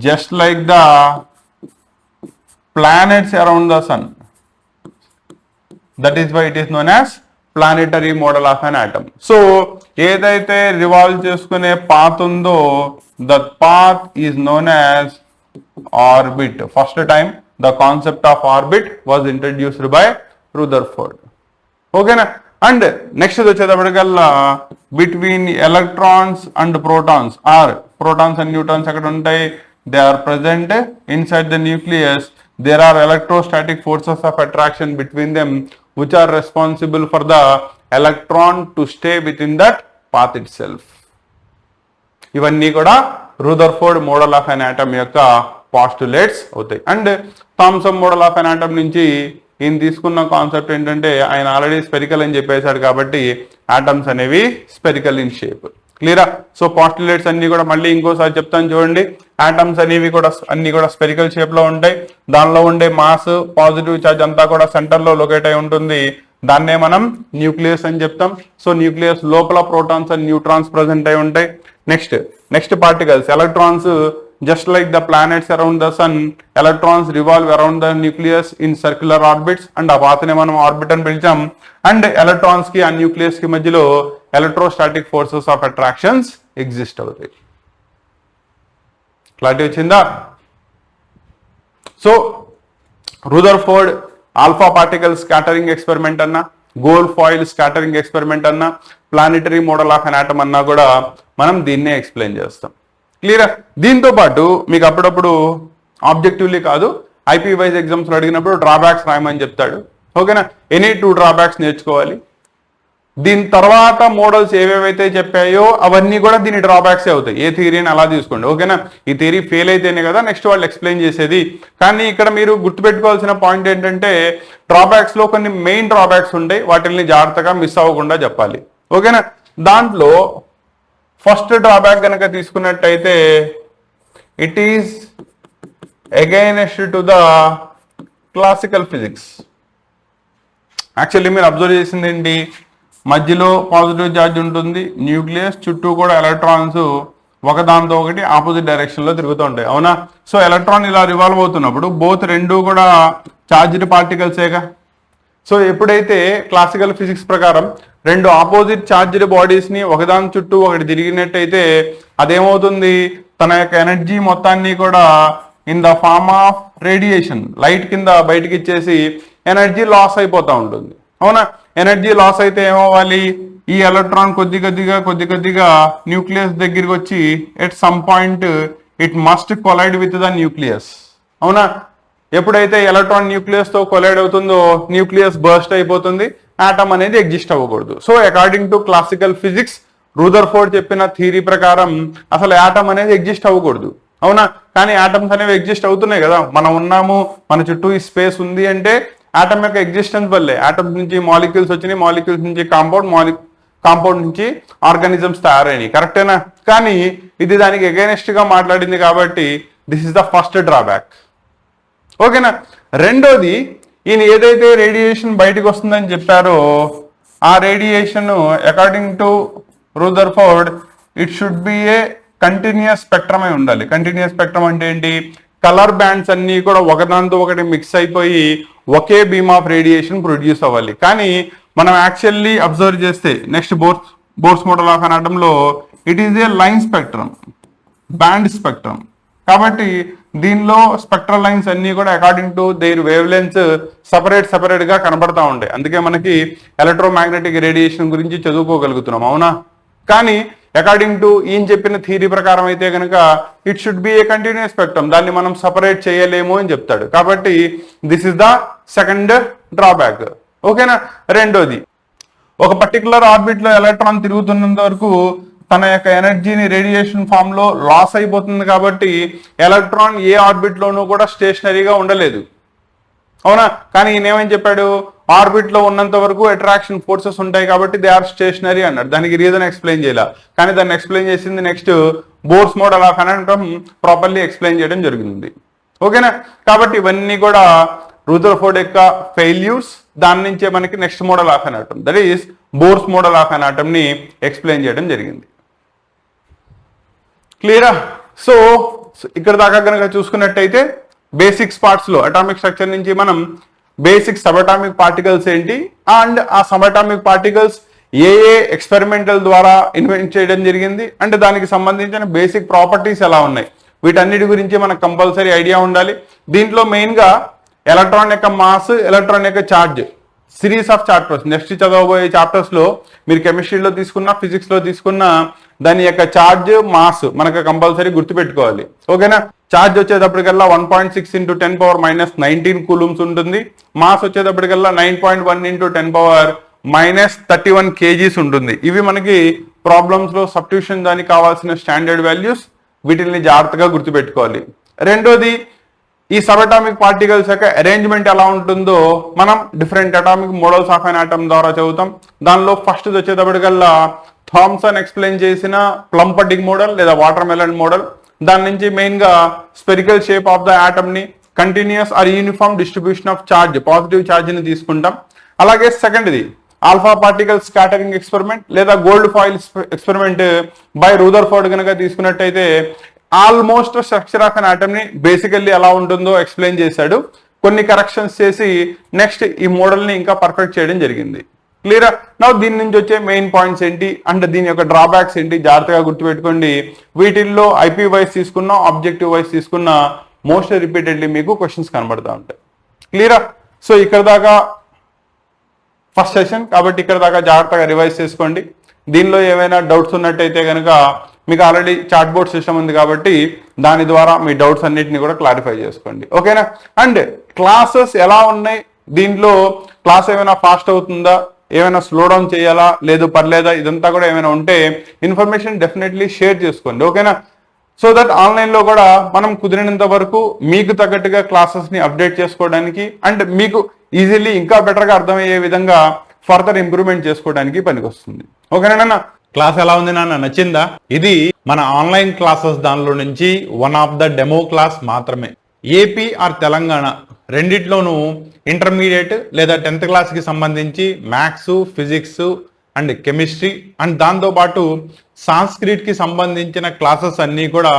Speaker 1: just like the planets around the sun. That is why it is known as planetary model of an atom. So ఏదైతే రివాల్వ్ చేసుకునే పాత్ ఉందో that path is known as orbit. First time the concept of orbit was introduced by Rutherford. ఓకేనా? And next వచ్చేటప్పటికల్లా between electrons and protons or protons and neutrons ఎక్కడ ఉంటాయి? They are present inside the nucleus. There are electrostatic forces of attraction between them which are responsible for the electron to stay within that path itself. ఇవన్నీ కూడా Rutherford model of an atom యొక్క postulates అవుతాయి. And Thomson model of an atom నుంచి ఈయన తీసుకున్న concept ఏంటంటే ఆయన already spherical అని చెప్పేశాడు కాబట్టి ఆటమ్స్ అనేవి స్పెరికల్ ఇన్ షేప్. క్లియరా? సో పాస్టులేట్స్ అన్ని కూడా మళ్ళీ ఇంకోసారి చెప్తాను చూడండి. ఆటమ్స్ అనేవి కూడా అన్ని కూడా స్పెరికల్ షేప్ లో ఉంటాయి. దానిలో ఉండే మాస్ పాజిటివ్ చార్జ్ అంతా కూడా సెంటర్ లో లొకేట్ అయి ఉంటుంది. దాన్నే మనం న్యూక్లియస్ అని చెప్తాం. సో న్యూక్లియస్ లోపల ప్రోటాన్స్ అండ్ న్యూట్రాన్స్ ప్రెసెంట్ అయి ఉంటాయి. Next particles electrons just like the planets around the sun, electrons revolve around the nucleus in circular orbits and ఆ పాత్నే మనం ఆర్బిట్ అని పిలిచాం. అండ్ ఎలక్ట్రాన్స్ కి ఆ న్యూక్లియస్ కి మధ్యలో electrostatic forces of attractions exist అవుతాయి. క్లారిటీ వచ్చిందా? So Rutherford alpha particle scattering experiment అన్నా, గోల్డ్ ఫాయిల్ స్కాటరింగ్ ఎక్స్పెరిమెంట్ అన్నా, planetary model of an atom అన్నా కూడా మనం దీన్నే ఎక్స్ప్లెయిన్ చేస్తాం. క్లియరా? దీంతో పాటు మీకు అప్పుడప్పుడు ఆబ్జెక్టివ్లీ కాదు ఐపీ వైజ్ ఎగ్జామ్స్లో అడిగినప్పుడు డ్రాబ్యాక్స్ రాయమని చెప్తాడు. ఓకేనా? ఎనీ 2 డ్రాబ్యాక్స్ నేర్చుకోవాలి. దీని తర్వాత మోడల్స్ ఏవేవైతే చెప్పాయో అవన్నీ కూడా దీని డ్రాబ్యాక్స్ అవుతాయి. ఏ థియరీని అలా తీసుకోండి, ఓకేనా. ఈ థియరీ ఫెయిల్ అయితేనే కదా నెక్స్ట్ వాళ్ళు ఎక్స్ప్లెయిన్ చేసేది. కానీ ఇక్కడ మీరు గుర్తుపెట్టుకోవాల్సిన పాయింట్ ఏంటంటే డ్రాబ్యాక్స్ లో కొన్ని మెయిన్ డ్రాబ్యాక్స్ ఉంటాయి, వాటిని జాగ్రత్తగా మిస్ అవ్వకుండా చెప్పాలి, ఓకేనా. దాంట్లో ఫస్ట్ డ్రాబ్యాక్ కనుక తీసుకున్నట్టయితే it is against to the classical physics. Actually మీరు అబ్జర్వ్ చేసింది ఏంటి, మధ్యలో పాజిటివ్ ఛార్జ్ ఉంటుంది, న్యూక్లియస్ చుట్టూ కూడా ఎలక్ట్రాన్స్ ఒకదాంతో ఒకటి ఆపోజిట్ డైరెక్షన్ లో తిరుగుతూ ఉంటాయి, అవునా. సో ఎలక్ట్రాన్ ఇలా రివాల్వ్ అవుతున్నప్పుడు బోత్ రెండు కూడా ఛార్జ్డ్ పార్టికల్సేగా. సో ఎప్పుడైతే క్లాసికల్ ఫిజిక్స్ ప్రకారం రెండు ఆపోజిట్ ఛార్జ్డ్ బాడీస్ ని ఒకదాని చుట్టూ ఒకటి తిరిగినట్టయితే అదేమవుతుంది, తన యొక్క ఎనర్జీ మొత్తాన్ని కూడా in the form of radiation light కింద బయటికి ఇచ్చేసి ఎనర్జీ లాస్ అయిపోతూ ఉంటుంది, అవునా. ఎనర్జీ లాస్ అయితే ఏమవ్వాలి, ఈ ఎలక్ట్రాన్ కొద్ది కొద్దిగా న్యూక్లియస్ దగ్గరికి వచ్చి at some point it must collide with the nucleus, అవునా. ఎప్పుడైతే ఎలక్ట్రాన్ న్యూక్లియస్ తో కొలైడ్ అవుతుందో న్యూక్లియస్ బర్స్ట్ అయిపోతుంది, ఆటమ్ అనేది ఎగ్జిస్ట్ అవ్వకూడదు. So according to classical physics Rutherford చెప్పిన థియరీ ప్రకారం అసలు ఆటమ్ అనేది ఎగ్జిస్ట్ అవ్వకూడదు, అవునా. కానీ ఆటమ్స్ అనేవి ఎగ్జిస్ట్ అవుతున్నాయి కదా, మనం ఉన్నాము, మన చుట్టూ ఈ స్పేస్ ఉంది అంటే ఆటమ్ యొక్క ఎగ్జిస్టెన్స్ వల్లే. ఆటమ్స్ నుంచి మాలిక్యూల్స్ వచ్చినాయి, మాలిక్యూల్స్ నుంచి కాంపౌండ్ నుంచి ఆర్గానిజమ్స్ తయారైనాయి, కరెక్టేనా. కానీ ఇది దానికి అగైనెస్ట్ గా మాట్లాడింది కాబట్టి this is the first drawback, ఓకేనా. రెండోది, ఈయన ఏదైతే రేడియేషన్ బయటకు వస్తుందని చెప్పారో ఆ radiation according to Rutherford it should be a continuous spectrum అయి ఉండాలి. కంటిన్యూస్ స్పెక్ట్రమ్ అంటే ఏంటి, కలర్ బ్యాండ్స్ అన్ని కూడా ఒకదాంతో ఒకటి మిక్స్ అయిపోయి ఒకే బీమ్ ఆఫ్ రేడియేషన్ ప్రొడ్యూస్ అవ్వాలి. కానీ మనం యాక్చువల్లీ అబ్జర్వ్ చేస్తే నెక్స్ట్ బోర్స్ మోడల్ ఆఫ్ అనాటమ్ లో it is A line spectrum, band spectrum. కాబట్టి దీనిలో స్పెక్ట్రల్ లైన్స్ అన్ని కూడా according to their wave lens separate గా కనబడతా ఉంటాయి. అందుకే మనకి ఎలక్ట్రోమాగ్నెటిక్ రేడియేషన్ గురించి చదువుకోగలుగుతున్నాం, అవునా. కానీ అకార్డింగ్ టు ఈయన చెప్పిన థియరీ ప్రకారం అయితే కనుక it should be a continuous spectrum, దాన్ని మనం సపరేట్ చేయలేము అని చెప్తాడు. కాబట్టి this is the second drawback, ఓకేనా. రెండోది, ఒక పర్టికులర్ ఆర్బిట్ లో ఎలక్ట్రాన్ తిరుగుతున్నంత వరకు తన యొక్క ఎనర్జీని రేడియేషన్ ఫామ్ లో లాస్ అయిపోతుంది. కాబట్టి ఎలక్ట్రాన్ ఏ ఆర్బిట్ లోనూ కూడా స్టేషనరీగా ఉండలేదు, అవునా. కానీ ఈయన ఏమని చెప్పాడు, ఆర్బిట్ లో ఉన్నంత వరకు అట్రాక్షన్ ఫోర్సెస్ ఉంటాయి కాబట్టి దే ఆర్ స్టేషనరీ అన్నాడు. దానికి రీజన్ ఎక్స్ప్లెయిన్ చేయాల, కానీ దాన్ని ఎక్స్ప్లెయిన్ చేసింది next Bohr's model of an atom properly explain చేయడం జరిగింది, ఓకేనా. కాబట్టి ఇవన్నీ కూడా రూదర్ఫోర్డ్ యొక్క ఫెయిల్యూర్స్. దాని నుంచే మనకి next model of an atom, that is Bohr's model of an atom ని ఎక్స్ప్లెయిన్ చేయడం జరిగింది. క్లియరా. సో ఇక్కడ దాకా కనుక చూసుకున్నట్టయితే బేసిక్స్ పార్ట్స్ లో అటామిక్ స్ట్రక్చర్ నుంచి మనం బేసిక్ సబటామిక్ పార్టికల్స్ ఏంటి అండ్ ఆ సబటామిక్ పార్టికల్స్ ఏ ఎక్స్పెరిమెంటల్ ద్వారా ఇన్వెంట్ చేయడం జరిగింది అంటే దానికి సంబంధించిన బేసిక్ ప్రాపర్టీస్ ఎలా ఉన్నాయి, వీటన్నిటి గురించి మనకు కంపల్సరీ ఐడియా ఉండాలి. దీంట్లో మెయిన్ గా ఎలక్ట్రాన్ యొక్క మాస్, ఎలక్ట్రాన్ యొక్క charge, series of chapters. Next చదవబోయే చాప్టర్స్ లో మీరు కెమిస్ట్రీలో తీసుకున్న, ఫిజిక్స్ లో తీసుకున్న దాని యొక్క ఛార్జ్, మాస్ మనకు కంపల్సరీ గుర్తుపెట్టుకోవాలి, ఓకేనా. ఛార్జ్ వచ్చేటప్పటికల్లా 1.6 × 10⁻⁻19 కూలూమ్స్ ఉంటుంది. మాస్ వచ్చేటప్పటికల్లా 9.1 × 10⁻31 kgs ఉంటుంది. ఇవి మనకి ప్రాబ్లమ్స్ లో సబ్స్టిట్యూషన్ దానికి కావాల్సిన స్టాండర్డ్ వాల్యూస్, వీటిని జాగ్రత్తగా గుర్తుపెట్టుకోవాలి. రెండోది, ఈ సబటామిక్ పార్టికల్స్ యొక్క అరేంజ్మెంట్ ఎలా ఉంటుందో మనం different atomic models of an atom ద్వారా చదువుతాం. దానిలో ఫస్ట్ వచ్చేటప్పటికల్లా థామ్సన్ ఎక్స్ప్లెయిన్ చేసిన ప్లమ్ పడ్డింగ్ మోడల్ లేదా వాటర్ మెలన్ మోడల్. దాని నుంచి మెయిన్ గా spherical shape of the atom ని, continuous or uniform distribution of charge, positive charge ని తీసుకుంటాం. అలాగే సెకండ్ది ఆల్ఫా పార్టికల్ స్కాటరింగ్ ఎక్స్పెరిమెంట్ లేదా gold foil experiment by Rutherford కనుక తీసుకున్నట్టయితే almost structure of an atom ని బేసికల్లీ ఎలా ఉంటుందో ఎక్స్ప్లెయిన్ చేశాడు. కొన్ని కరెక్షన్స్ చేసి నెక్స్ట్ ఈ మోడల్ ని ఇంకా పర్ఫెక్ట్ చేయడం జరిగింది. క్లియరా. నా దీని నుంచి వచ్చే మెయిన్ పాయింట్స్ ఏంటి అండ్ దీని యొక్క డ్రాబ్యాక్స్ ఏంటి జాగ్రత్తగా గుర్తుపెట్టుకోండి. వీటిల్లో ఐపీ వైజ్ తీసుకున్నా, ఆబ్జెక్టివ్ వైజ్ తీసుకున్నా మోస్ట్ రిపీటెడ్లీ మీకు క్వశ్చన్స్ కనబడతా ఉంటాయి. క్లియరా. సో ఇక్కడ దాకా ఫస్ట్ సెషన్ కాబట్టి ఇక్కడ దాకా జాగ్రత్తగా రివైజ్ చేసుకోండి. దీనిలో ఏమైనా డౌట్స్ ఉన్నట్టయితే కనుక మీకు ఆల్రెడీ చాట్ బోర్డ్ సిస్టమ్ ఉంది కాబట్టి దాని ద్వారా మీ డౌట్స్ అన్నిటిని కూడా క్లారిఫై చేసుకోండి, ఓకేనా. అండ్ క్లాసెస్ ఎలా ఉన్నాయి, దీంట్లో క్లాస్ ఏమైనా ఫాస్ట్ అవుతుందా, ఏమైనా స్లో డౌన్ చేయాలా లేదు పర్లేదా ఇదంతా కూడా ఏమైనా ఉంటే ఇన్ఫర్మేషన్ డెఫినెట్లీ షేర్ చేసుకోండి, ఓకేనా. సో దట్ ఆన్లైన్లో కూడా మనం కుదిరినంత వరకు మీకు తగ్గట్టుగా క్లాసెస్ని అప్డేట్ చేసుకోవడానికి అండ్ మీకు ఈజీలీ ఇంకా బెటర్గా అర్థమయ్యే విధంగా ఫర్దర్ ఇంప్రూవ్మెంట్ చేసుకోవడానికి పనికొస్తుంది, ఓకేనా. క్లాస్ ఎలా ఉంది నాన్న, నచ్చిందా? ఇది మన ఆన్లైన్ క్లాసెస్ దానిలో నుంచి one of the demo class మాత్రమే. ఏపీ ఆర్ తెలంగాణ రెండిట్లోనూ ఇంటర్మీడియట్ లేదా 10th క్లాస్కి సంబంధించి maths, physics and chemistry and దాంతోపాటు సాంస్క్రిట్కి సంబంధించిన క్లాసెస్ అన్నీ కూడా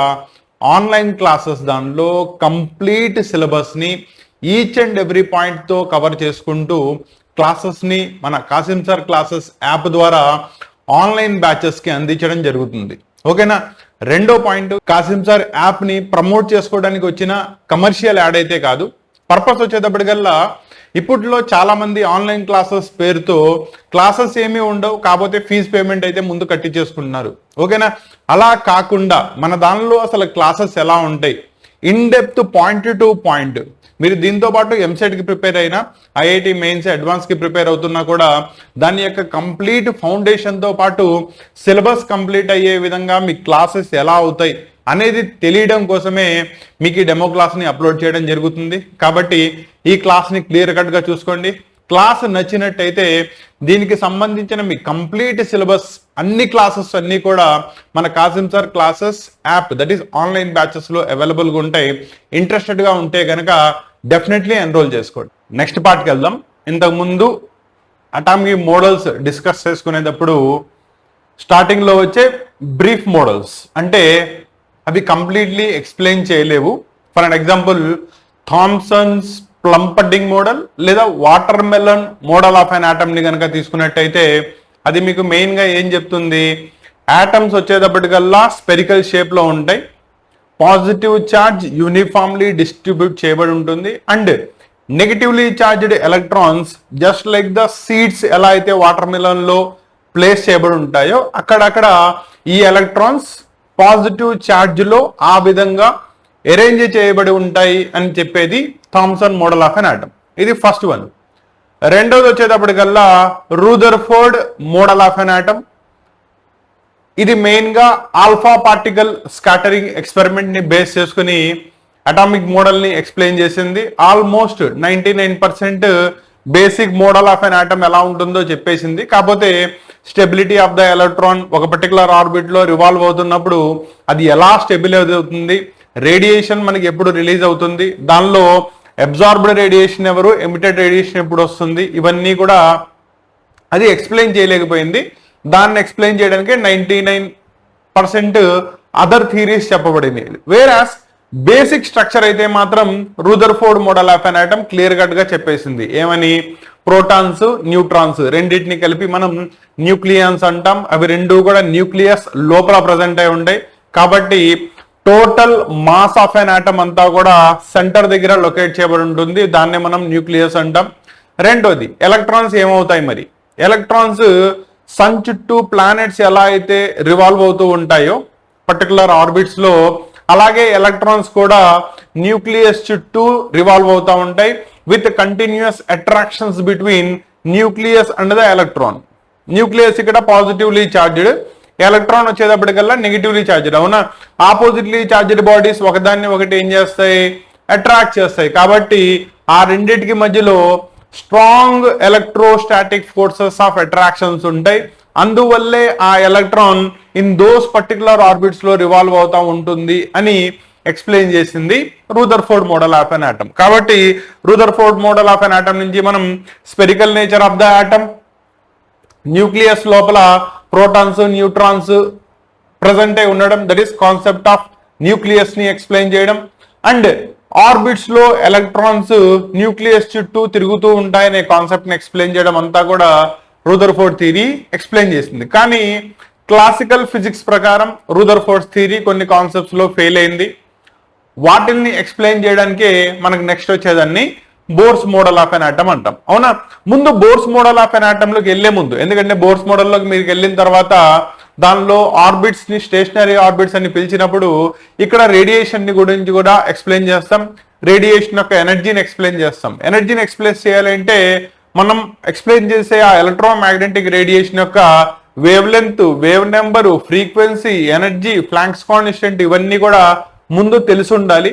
Speaker 1: ఆన్లైన్ క్లాసెస్ దానిలో కంప్లీట్ సిలబస్ని ఈచ్ అండ్ ఎవ్రీ పాయింట్తో కవర్ చేసుకుంటూ క్లాసెస్ని మన కాసిం సార్ క్లాసెస్ యాప్ ద్వారా ఆన్లైన్ బ్యాచెస్కి అందించడం జరుగుతుంది, ఓకేనా. రెండో పాయింట్, కాసిం సార్ యాప్ని ప్రమోట్ చేసుకోవడానికి వచ్చిన కమర్షియల్ యాడ్ అయితే కాదు. పర్పస్ వచ్చేటప్పటికల్లా ఇప్పట్లో చాలా మంది ఆన్లైన్ క్లాసెస్ పేరుతో క్లాసెస్ ఏమీ ఉండవు, కాకపోతే ఫీజు పేమెంట్ అయితే ముందు కట్టించేసుకుంటున్నారు, ఓకేనా. అలా కాకుండా మన దానిలో అసలు క్లాసెస్ ఎలా ఉంటాయి, in depth point to point. మీరు దీంతో పాటు ఎంసెట్కి ప్రిపేర్ అయినా ఐఐటి మెయిన్స్ అడ్వాన్స్కి ప్రిపేర్ అవుతున్నా కూడా దాని యొక్క కంప్లీట్ ఫౌండేషన్తో పాటు సిలబస్ కంప్లీట్ అయ్యే విధంగా మీ క్లాసెస్ ఎలా అవుతాయి అనేది తెలియడం కోసమే మీకు ఈ డెమో క్లాస్ని అప్లోడ్ చేయడం జరుగుతుంది. కాబట్టి ఈ క్లాస్ని క్లియర్ కట్గా చూసుకోండి. క్లాస్ నచ్చినట్టయితే దీనికి సంబంధించిన మీ కంప్లీట్ సిలబస్ అన్ని క్లాసెస్ అన్నీ కూడా మన Kasim sir classes app that is online బ్యాచెస్లో అవైలబుల్గా ఉంటాయి. ఇంట్రెస్టెడ్గా ఉంటే కనుక డెఫినెట్లీ ఎన్రోల్ చేసుకోండి. నెక్స్ట్ పార్ట్కి వెళ్దాం. ఇంతకుముందు అటామిక్ మోడల్స్ డిస్కస్ చేసుకునేటప్పుడు స్టార్టింగ్లో వచ్చే బ్రీఫ్ మోడల్స్ అంటే అవి కంప్లీట్లీ ఎక్స్ప్లెయిన్ చేయలేవు. For an example Thomson's plum pudding model లేదా watermelon model of an ఆటమ్ని కనుక తీసుకున్నట్టయితే అది మీకు మెయిన్గా ఏం చెప్తుంది, ఆటమ్స్ వచ్చేటప్పటికల్లా స్పెరికల్ షేప్లో ఉంటాయి, పాజిటివ్ ఛార్జ్ యూనిఫామ్లీ డిస్ట్రిబ్యూట్ చేయబడి ఉంటుంది and negatively charged electrons just like the seeds ఎలా అయితే వాటర్ మెలన్లో ప్లేస్ చేయబడి ఉంటాయో అక్కడక్కడ ఈ ఎలక్ట్రాన్స్ పాజిటివ్ ఛార్జ్లో ఆ విధంగా అరేంజ్ చేయబడి ఉంటాయి అని చెప్పేది Thomson model of an atom. ఇది ఫస్ట్ వన్. రెండోది వచ్చేటప్పటికల్లా Rutherford model of an atom. ఇది మెయిన్గా ఆల్ఫా పార్టికల్ స్కాటరింగ్ ఎక్స్పెరిమెంట్ని బేస్ చేసుకుని అటామిక్ మోడల్ని ఎక్స్ప్లెయిన్ చేసింది. Almost 99% basic model of an atom ఎలా ఉంటుందో చెప్పేసింది. కాకపోతే స్టెబిలిటీ ఆఫ్ ద ఎలక్ట్రాన్ ఒక పర్టికులర్ ఆర్బిట్లో రివాల్వ్ అవుతున్నప్పుడు అది ఎలా స్టెబిలైజ్ అవుతుంది, రేడియేషన్ మనకి ఎప్పుడు రిలీజ్ అవుతుంది, దానిలో అబ్జార్బ్డ్ రేడియేషన్ ఎవరు, ఎమిటెడ్ రేడియేషన్ ఎప్పుడు వస్తుంది, ఇవన్నీ కూడా అది ఎక్స్ప్లెయిన్ చేయలేకపోయింది. దాన్ని ఎక్స్ప్లెయిన్ చేయడానికి 99% అదర్ థియరీస్ చెప్పబడింది. వేరాస్ బేసిక్ స్ట్రక్చర్ అయితే మాత్రం Rutherford model of an atom clear cut గా చెప్పేసింది. ఏమని, ప్రోటాన్స్ న్యూట్రాన్స్ రెండింటిని కలిపి మనం న్యూక్లియన్స్ అంటాం. అవి రెండు కూడా న్యూక్లియస్ లోపల ప్రజెంట్ అయి ఉంటాయి. కాబట్టి total mass of an atom అంతా కూడా సెంటర్ దగ్గర లొకేట్ చేయబడి ఉంటుంది. దాన్నే మనం న్యూక్లియస్ అంటాం. రెండోది ఎలక్ట్రాన్స్ ఏమవుతాయి మరి, ఎలక్ట్రాన్స్ సన్ చుట్టూ ప్లానెట్స్ ఎలా అయితే రివాల్వ్ అవుతూ ఉంటాయో పర్టికులర్ ఆర్బిట్స్ లో, అలాగే ఎలక్ట్రాన్స్ కూడా న్యూక్లియస్ చుట్టూ రివాల్వ్ అవుతూ ఉంటాయి with continuous attractions between nucleus and the electron. Nucleus ఇక్కడ పాజిటివ్లీ చార్జ్డ్, ఎలక్ట్రాన్ వచ్చేటప్పటికల్లా నెగిటివ్లీ చార్జ్డ్. అవునా, ఆపోజిట్లీ చార్జ్డ్ బాడీస్ ఒకదాన్ని ఒకటి ఏం చేస్తాయి, అట్రాక్ట్ చేస్తాయి. కాబట్టి ఆ రెండింటికి మధ్యలో strong electrostatic forces of attractions ఉంటాయి. అందువల్లే ఆ electron in those particular orbits లో రివాల్వ్ అవుతా ఉంటుంది అని ఎక్స్ప్లెయిన్ చేసింది Rutherford model of an atom. కాబట్టి Rutherford model of an atom నుంచి మనం spherical nature of the atom, nucleus లోపల ప్రోటాన్స్ న్యూట్రాన్స్ ప్రజెంట్ అయి ఉండడం, that is concept of nucleus ని ఎక్స్ప్లెయిన్ చేయడం, అండ్ ఆర్బిట్స్ లో ఎలక్ట్రాన్స్ న్యూక్లియస్ చుట్టూ తిరుగుతూ ఉంటాయనే కాన్సెప్ట్ ని ఎక్స్ప్లెయిన్ చేయడం అంతా కూడా రూదర్ఫోర్డ్ థియరీ ఎక్స్ప్లెయిన్ చేసింది. కానీ క్లాసికల్ ఫిజిక్స్ ప్రకారం రూదర్ఫోర్డ్ థియరీ కొన్ని కాన్సెప్ట్స్ లో ఫెయిల్ అయింది. వాటిని ఎక్స్ప్లెయిన్ చేయడానికే మనకు నెక్స్ట్ వచ్చేదాన్ని bores model of an atom అంటాం. అవునా, ముందు bores model of an atom లోకి వెళ్లే ముందు, ఎందుకంటే బోర్స్ మోడల్లోకి మీరు వెళ్ళిన తర్వాత దానిలో ఆర్బిట్స్ ని స్టేషనరీ ఆర్బిట్స్ అని పిలిచినప్పుడు ఇక్కడ రేడియేషన్ ని గురించి కూడా ఎక్స్ప్లెయిన్ చేస్తాం, రేడియేషన్ యొక్క ఎనర్జీని ఎక్స్ప్లెయిన్ చేస్తాం. ఎనర్జీని ఎక్స్ప్లెయిన్ చేయాలంటే మనం ఎక్స్ప్లెయిన్ చేసే ఆ ఎలక్ట్రోమాగ్నెటిక్ రేడియేషన్ యొక్క wave length, wave number, frequency, energy, planks constant ఇవన్నీ కూడా ముందు తెలిసి ఉండాలి.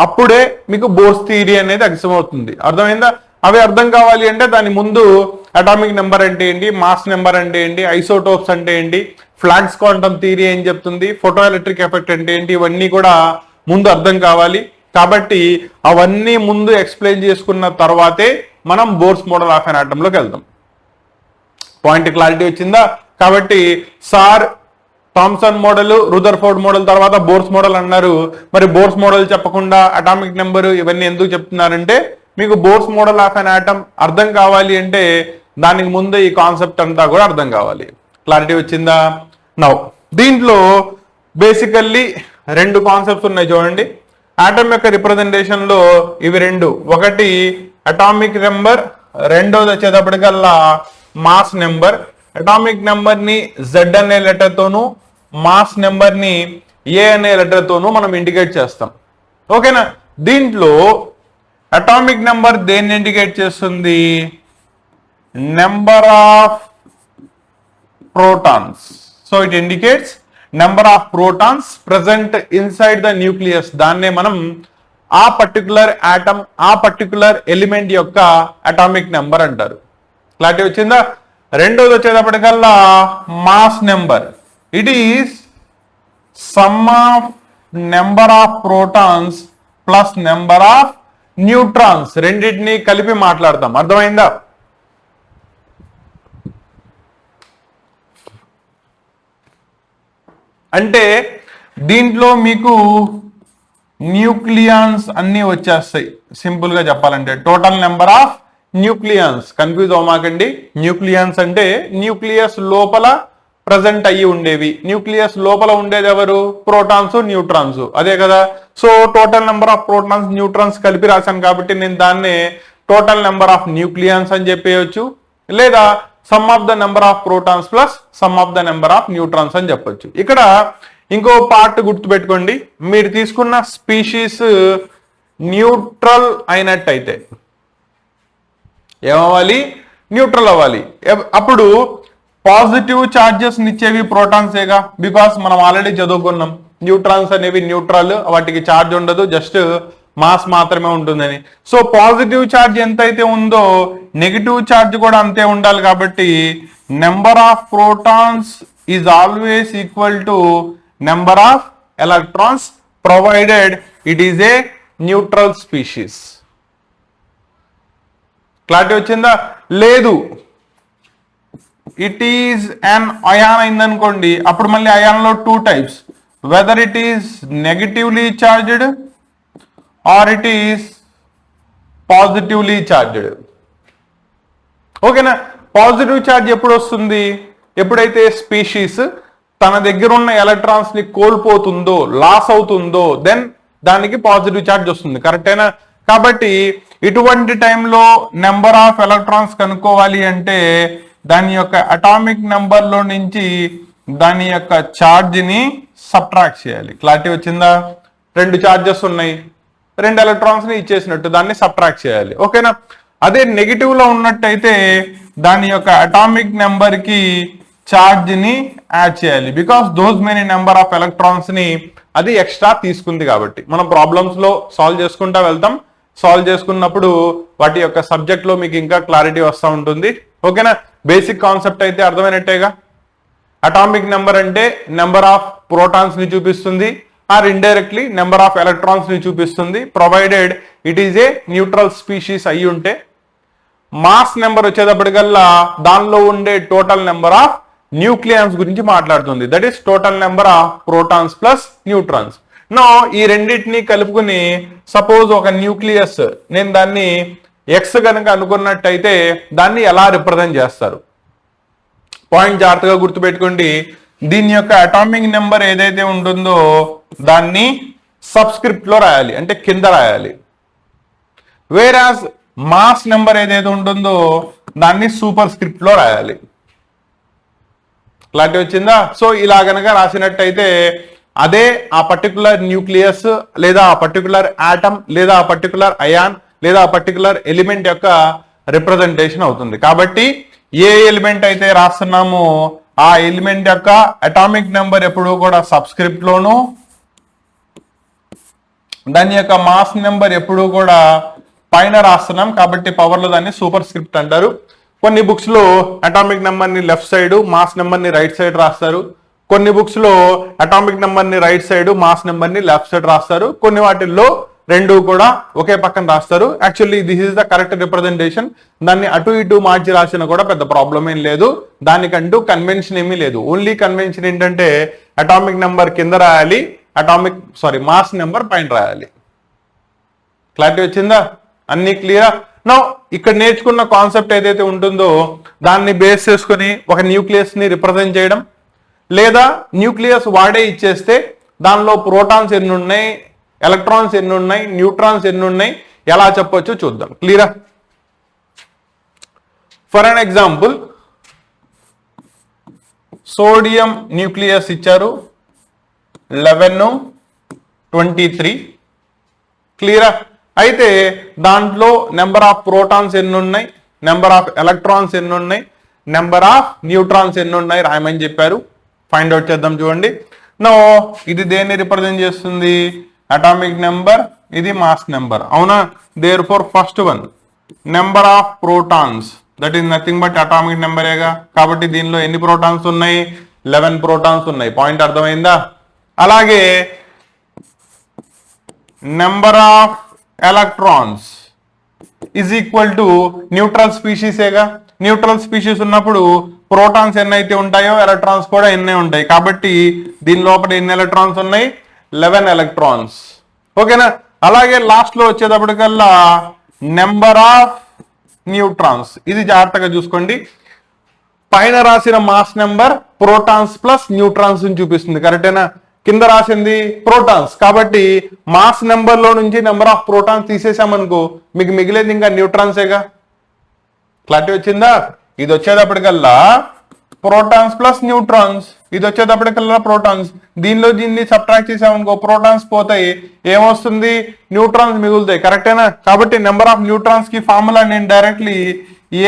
Speaker 1: అప్పుడే మీకు బోర్స్ థియరీ అనేది అర్థమవుతుంది. అర్థమైందా? అవి అర్థం కావాలి అంటే దాని ముందు అటామిక్ నెంబర్ అంటే ఏంటి, మాస్ నెంబర్ అంటే ఏంటి, ఐసోటోప్స్ అంటే ఏంటి, ఫ్లాక్స్ క్వాంటమ్ థియరీ ఏం చెప్తుంది, ఫోటో ఎలక్ట్రిక్ ఎఫెక్ట్ అంటే ఏంటి, ఇవన్నీ కూడా ముందు అర్థం కావాలి. కాబట్టి అవన్నీ ముందు ఎక్స్ప్లెయిన్ చేసుకున్న తర్వాతే మనం బోర్స్ మోడల్ ఆఫ్ ఎన్ ఆటంలోకి వెళ్దాం. పాయింట్ క్లారిటీ వచ్చిందా? కాబట్టి sir Thomson model, Rutherford model తర్వాత బోర్స్ మోడల్ అన్నారు. మరి బోర్స్ మోడల్ చెప్పకుండా అటామిక్ నెంబర్ ఇవన్నీ ఎందుకు చెప్తున్నారంటే మీకు Bohr's model of an atom అర్థం కావాలి అంటే దానికి ముందు ఈ కాన్సెప్ట్ అంతా కూడా అర్థం కావాలి. క్లారిటీ వచ్చిందా? నౌ దీంట్లో బేసికల్లీ రెండు కాన్సెప్ట్స్ ఉన్నాయి చూడండి. ఆటమ్ యొక్క రిప్రజెంటేషన్ లో ఇవి రెండు, ఒకటి అటామిక్ నెంబర్, రెండోది వచ్చేటప్పటికల్లా మాస్ నెంబర్. అటామిక్ నెంబర్ ని Z అనే లెటర్ తోను, మాస్ నెంబర్ ని A అనే లెటర్ తోను మనం ఇండికేట్ చేస్తాం. ఓకేనా? దీంట్లో అటామిక్ నెంబర్ దేన్ని ఇండికేట్ చేస్తుంది? Number of protons. So it indicates number of protons present inside the nucleus. దాన్నే మనం ఆ పర్టికులర్ ఆటమ్, ఆ పర్టికులర్ ఎలిమెంట్ యొక్క అటామిక్ నెంబర్ అంటారు. క్లారిటీ వచ్చిందా? రెండోది వచ్చేటప్పటికల్లా mass number. It is sum of number of protons plus number of neutrons. రెండింటిని కలిపి మాట్లాడతాం. అర్థమైందా? అంటే దీంట్లో మీకు న్యూక్లియాన్స్ అన్ని వచ్చేస్తాయి. సింపుల్ గా చెప్పాలంటే total number of nucleons. Confuse అవ్వమాకండి. న్యూక్లియాన్స్ అంటే న్యూక్లియస్ లోపల ప్రజెంట్ అయ్యి ఉండేవి. న్యూక్లియస్ లోపల ఉండేది ఎవరు? Protons, neutrons. అదే కదా. So total number of protons, neutrons కలిపి రాశాను కాబట్టి నేను దాన్ని టోటల్ నెంబర్ ఆఫ్ న్యూక్లియాన్స్ అని చెప్పేయచ్చు, లేదా some of the number of protons plus some of the number of neutrons అని చెప్పొచ్చు. ఇక్కడ ఇంకో పార్ట్ గుర్తుపెట్టుకోండి. మీరు తీసుకున్న స్పీషీస్ న్యూట్రల్ అయినట్టయితే ఏమవ్వాలి? న్యూట్రల్ అవ్వాలి. అప్పుడు పాజిటివ్ చార్జెస్ నిచ్చేవి ప్రోటాన్సేగా. బికాస్ మనం ఆల్రెడీ చదువుకున్నాం న్యూట్రాన్స్ అనేవి న్యూట్రల్, వాటికి ఛార్జ్ ఉండదు, జస్ట్ మాస్ మాత్రమే ఉంటుందని. సో పాజిటివ్ ఛార్జ్ ఎంతైతే ఉందో నెగిటివ్ ఛార్జ్ కూడా అంతే ఉండాలి. కాబట్టి number of protons is always equal to number of electrons provided it is a neutral species. Clarity వచ్చిందా? లేదు, ఇట్ ఈజ్ అన్ అయాన్ అయిందనుకోండి, అప్పుడు మళ్ళీ అయాన్ లో two types, whether it is negatively charged or it is positively charged. ఓకేనా? Positive charge ఎప్పుడు వస్తుంది? ఎప్పుడైతే స్పీషీస్ తన దగ్గర ఉన్న ఎలక్ట్రాన్స్ ని కోల్పోతుందో, లాస్ అవుతుందో, దెన్ దానికి పాజిటివ్ ఛార్జ్ వస్తుంది. కరెక్టేనా? కాబట్టి ఇటువంటి టైంలో నెంబర్ ఆఫ్ ఎలక్ట్రాన్స్ కనుక్కోవాలి అంటే దాని యొక్క అటామిక్ నెంబర్ లో నుంచి దాని యొక్క ఛార్జ్ ని సబ్ట్రాక్ట్ చేయాలి. క్లారిటీ వచ్చిందా? రెండు ఛార్జెస్ ఉన్నాయి, రెండు ఎలక్ట్రాన్స్ ని ఇచ్చేసినట్టు దాన్ని సబ్ట్రాక్ట్ చేయాలి. ఓకేనా? అదే నెగిటివ్ లో ఉన్నట్టయితే దాని యొక్క అటామిక్ నెంబర్ కి ఛార్జ్ ని యాడ్ చేయాలి. Because those many number of electrons ని అది ఎక్స్ట్రా తీసుకుంది. కాబట్టి మనం ప్రాబ్లమ్స్ లో సాల్వ్ చేసుకుంటా వెళ్తాం. సాల్వ్ చేసుకున్నప్పుడు వాటి యొక్క సబ్జెక్ట్ లో మీకు ఇంకా క్లారిటీ వస్తూ ఉంటుంది. ఓకేనా? బేసిక్ కాన్సెప్ట్ అయితే అర్థమైనట్టేగా. అటామిక్ నెంబర్ అంటే నెంబర్ ఆఫ్ ప్రోటాన్స్ ని చూపిస్తుంది, or indirectly number of electrons ని చూపిస్తుంది, provided it is a neutral species అయ్యి ఉంటే. మాస్ నెంబర్ వచ్చేటప్పటికల్లా దానిలో ఉండే టోటల్ నెంబర్ ఆఫ్ న్యూక్లియన్స్ గురించి మాట్లాడుతుంది. That is total number of protons plus neutrons. Now ఈ రెండింటిని కలుపుకుని సపోజ్ ఒక న్యూక్లియస్ నేను దాన్ని ఎక్స్ కనుక అనుకున్నట్టయితే దాన్ని ఎలా రిప్రజెంట్ చేస్తారు? పాయింట్ జాగ్రత్తగా గుర్తుపెట్టుకోండి. దీని యొక్క అటామిక్ నెంబర్ ఏదైతే ఉంటుందో దాన్ని సబ్స్క్రిప్ట్ లో రాయాలి, అంటే కింద రాయాలి. వేరాజ్ మాస్ నెంబర్ ఏదైతే ఉంటుందో దాన్ని సూపర్ స్క్రిప్ట్ లో రాయాలి. క్లారిటీ వచ్చిందా? సో ఇలా గనక రాసినట్టయితే అదే ఆ పర్టికులర్ న్యూక్లియస్ లేదా ఆ పర్టికులర్ ఆటమ్ లేదా ఆ పర్టికులర్ అయాన్ లేదా ఆ పర్టికులర్ ఎలిమెంట్ యొక్క రిప్రజెంటేషన్ అవుతుంది. కాబట్టి ఏ ఎలిమెంట్ అయితే రాస్తున్నామో ఆ ఎలిమెంట్ యొక్క అటామిక్ నెంబర్ ఎప్పుడూ కూడా సబ్స్క్రిప్ట్ లోను, దాని యొక్క మాస్ నెంబర్ ఎప్పుడూ కూడా పైన రాస్తున్నాం కాబట్టి పవర్లో దాన్ని సూపర్ స్క్రిప్ట్ అంటారు. కొన్ని బుక్స్ లో అటామిక్ నెంబర్ ని లెఫ్ట్ సైడ్, మాస్ నెంబర్ ని రైట్ సైడ్ రాస్తారు. కొన్ని బుక్స్ లో అటామిక్ నెంబర్ ని రైట్ సైడ్, మాస్ నెంబర్ ని లెఫ్ట్ సైడ్ రాస్తారు. కొన్ని వాటిల్లో రెండు కూడా ఒకే పక్కన రాస్తారు. Actually this is the correct representation. దాన్ని అటు ఇటు మార్చి రాసినా కూడా పెద్ద ప్రాబ్లం ఏం లేదు. దానికంటూ కన్వెన్షన్ ఏమీ లేదు. ఓన్లీ కన్వెన్షన్ ఏంటంటే అటామిక్ నెంబర్ కింద రాయాలి, మాస్ నెంబర్ పైన రాయాలి. క్లారిటీ వచ్చిందా? అన్ని క్లియర్? నౌ ఇక్కడ నేర్చుకున్న కాన్సెప్ట్ ఏదైతే ఉంటుందో దాన్ని బేస్ చేసుకుని ఒక న్యూక్లియస్ ని రిప్రజెంట్ చేయడం, లేదా న్యూక్లియస్ వాడే ఇచ్చేస్తే దానిలో ప్రోటాన్స్ ఎన్ని ఉన్నాయి, ఎలక్ట్రాన్స్ ఎన్ని ఉన్నాయి, న్యూట్రాన్స్ ఎన్ని ఉన్నాయి, ఎలా చెప్పొచ్చు చూద్దాం. క్లియరా? For an example, sodium nucleus ఇచ్చారు 11, 23. క్లియరా? అయితే దాంట్లో నెంబర్ ఆఫ్ ప్రోటాన్స్ ఎన్ని ఉన్నాయి, నెంబర్ ఆఫ్ ఎలక్ట్రాన్స్ ఎన్ని ఉన్నాయి, నెంబర్ ఆఫ్ న్యూట్రాన్స్ ఎన్ని ఉన్నాయి రాయమని చెప్పారు. ఫైండ్ అవుట్ చేద్దాం. చూడండి, నో ఇది దేన్ని రిప్రజెంట్ చేస్తుంది? అటామిక్ నెంబర్, ఇది మాస్ నెంబర్. అవునా? Therefore first one number of protons, that is nothing but atomic నెంబరేగా. కాబట్టి దీనిలో ఎన్ని ప్రోటాన్స్ ఉన్నాయి? 11 ప్రోటాన్స్ ఉన్నాయి. పాయింట్ అర్థమైందా? అలాగే number of electrons is equal to neutral స్పీషీసేగా. న్యూట్రల్ స్పీషీస్ ఉన్నప్పుడు ప్రోటాన్స్ ఎన్ని అయితే ఉంటాయో ఎలక్ట్రాన్స్ కూడా ఎన్నే ఉంటాయి. కాబట్టి దీని లోపల ఎన్ని ఎలక్ట్రాన్స్ ఉన్నాయి? 11 ఎలక్ట్రాన్స్. ఓకేనా? అలాగే లాస్ట్ లో వచ్చేటప్పటికల్లా నెంబర్ ఆఫ్ న్యూట్రాన్స్, ఇది జాగ్రత్తగా చూసుకోండి. పైన రాసిన mass number protons plus neutrons చూపిస్తుంది. కరెక్టేనా? కింద రాసింది ప్రోటాన్స్. కాబట్టి మాస్ నెంబర్ లో నుంచి నెంబర్ ఆఫ్ ప్రోటాన్స్ తీసేసామనుకో మీకు మిగిలేదు ఇంకా న్యూట్రాన్సేగా. క్లారిటీ వచ్చిందా? ఇది వచ్చేటప్పటికల్లా ప్రోటాన్స్ ప్లస్ న్యూట్రాన్స్, ఇది వచ్చేటప్పటికల్లా ప్రోటాన్స్. దీనిలో దీన్ని సబ్ట్రాక్ట్ చేసామనుకో ప్రోటాన్స్ పోతాయి, ఏమొస్తుంది? న్యూట్రాన్స్ మిగులుతాయి. కరెక్టేనా? కాబట్టి నెంబర్ ఆఫ్ న్యూట్రాన్స్ కి ఫార్ములా నేను డైరెక్ట్లీ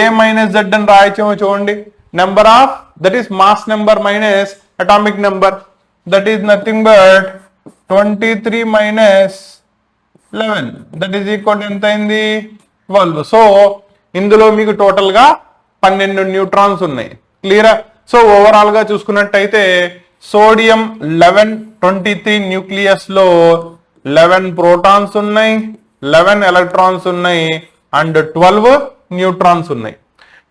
Speaker 1: A - Z అని రాయచేమో చూడండి. Number of, that is mass number minus atomic number, that is nothing but 23 - 11, that is equal ఎంత అయింది? 12. సో ఇందులో మీకు టోటల్ గా 12 న్యూట్రాన్స్ ఉన్నాయి. క్లియరా? సో ఓవరాల్ గా చూసుకున్నట్టయితే సోడియం 1123 న్యూక్లియస్ లో 11 ప్రోటాన్స్ ఉన్నాయి, 11 ఎలక్ట్రాన్స్ ఉన్నాయి అండ్ 12 న్యూట్రాన్స్ ఉన్నాయి.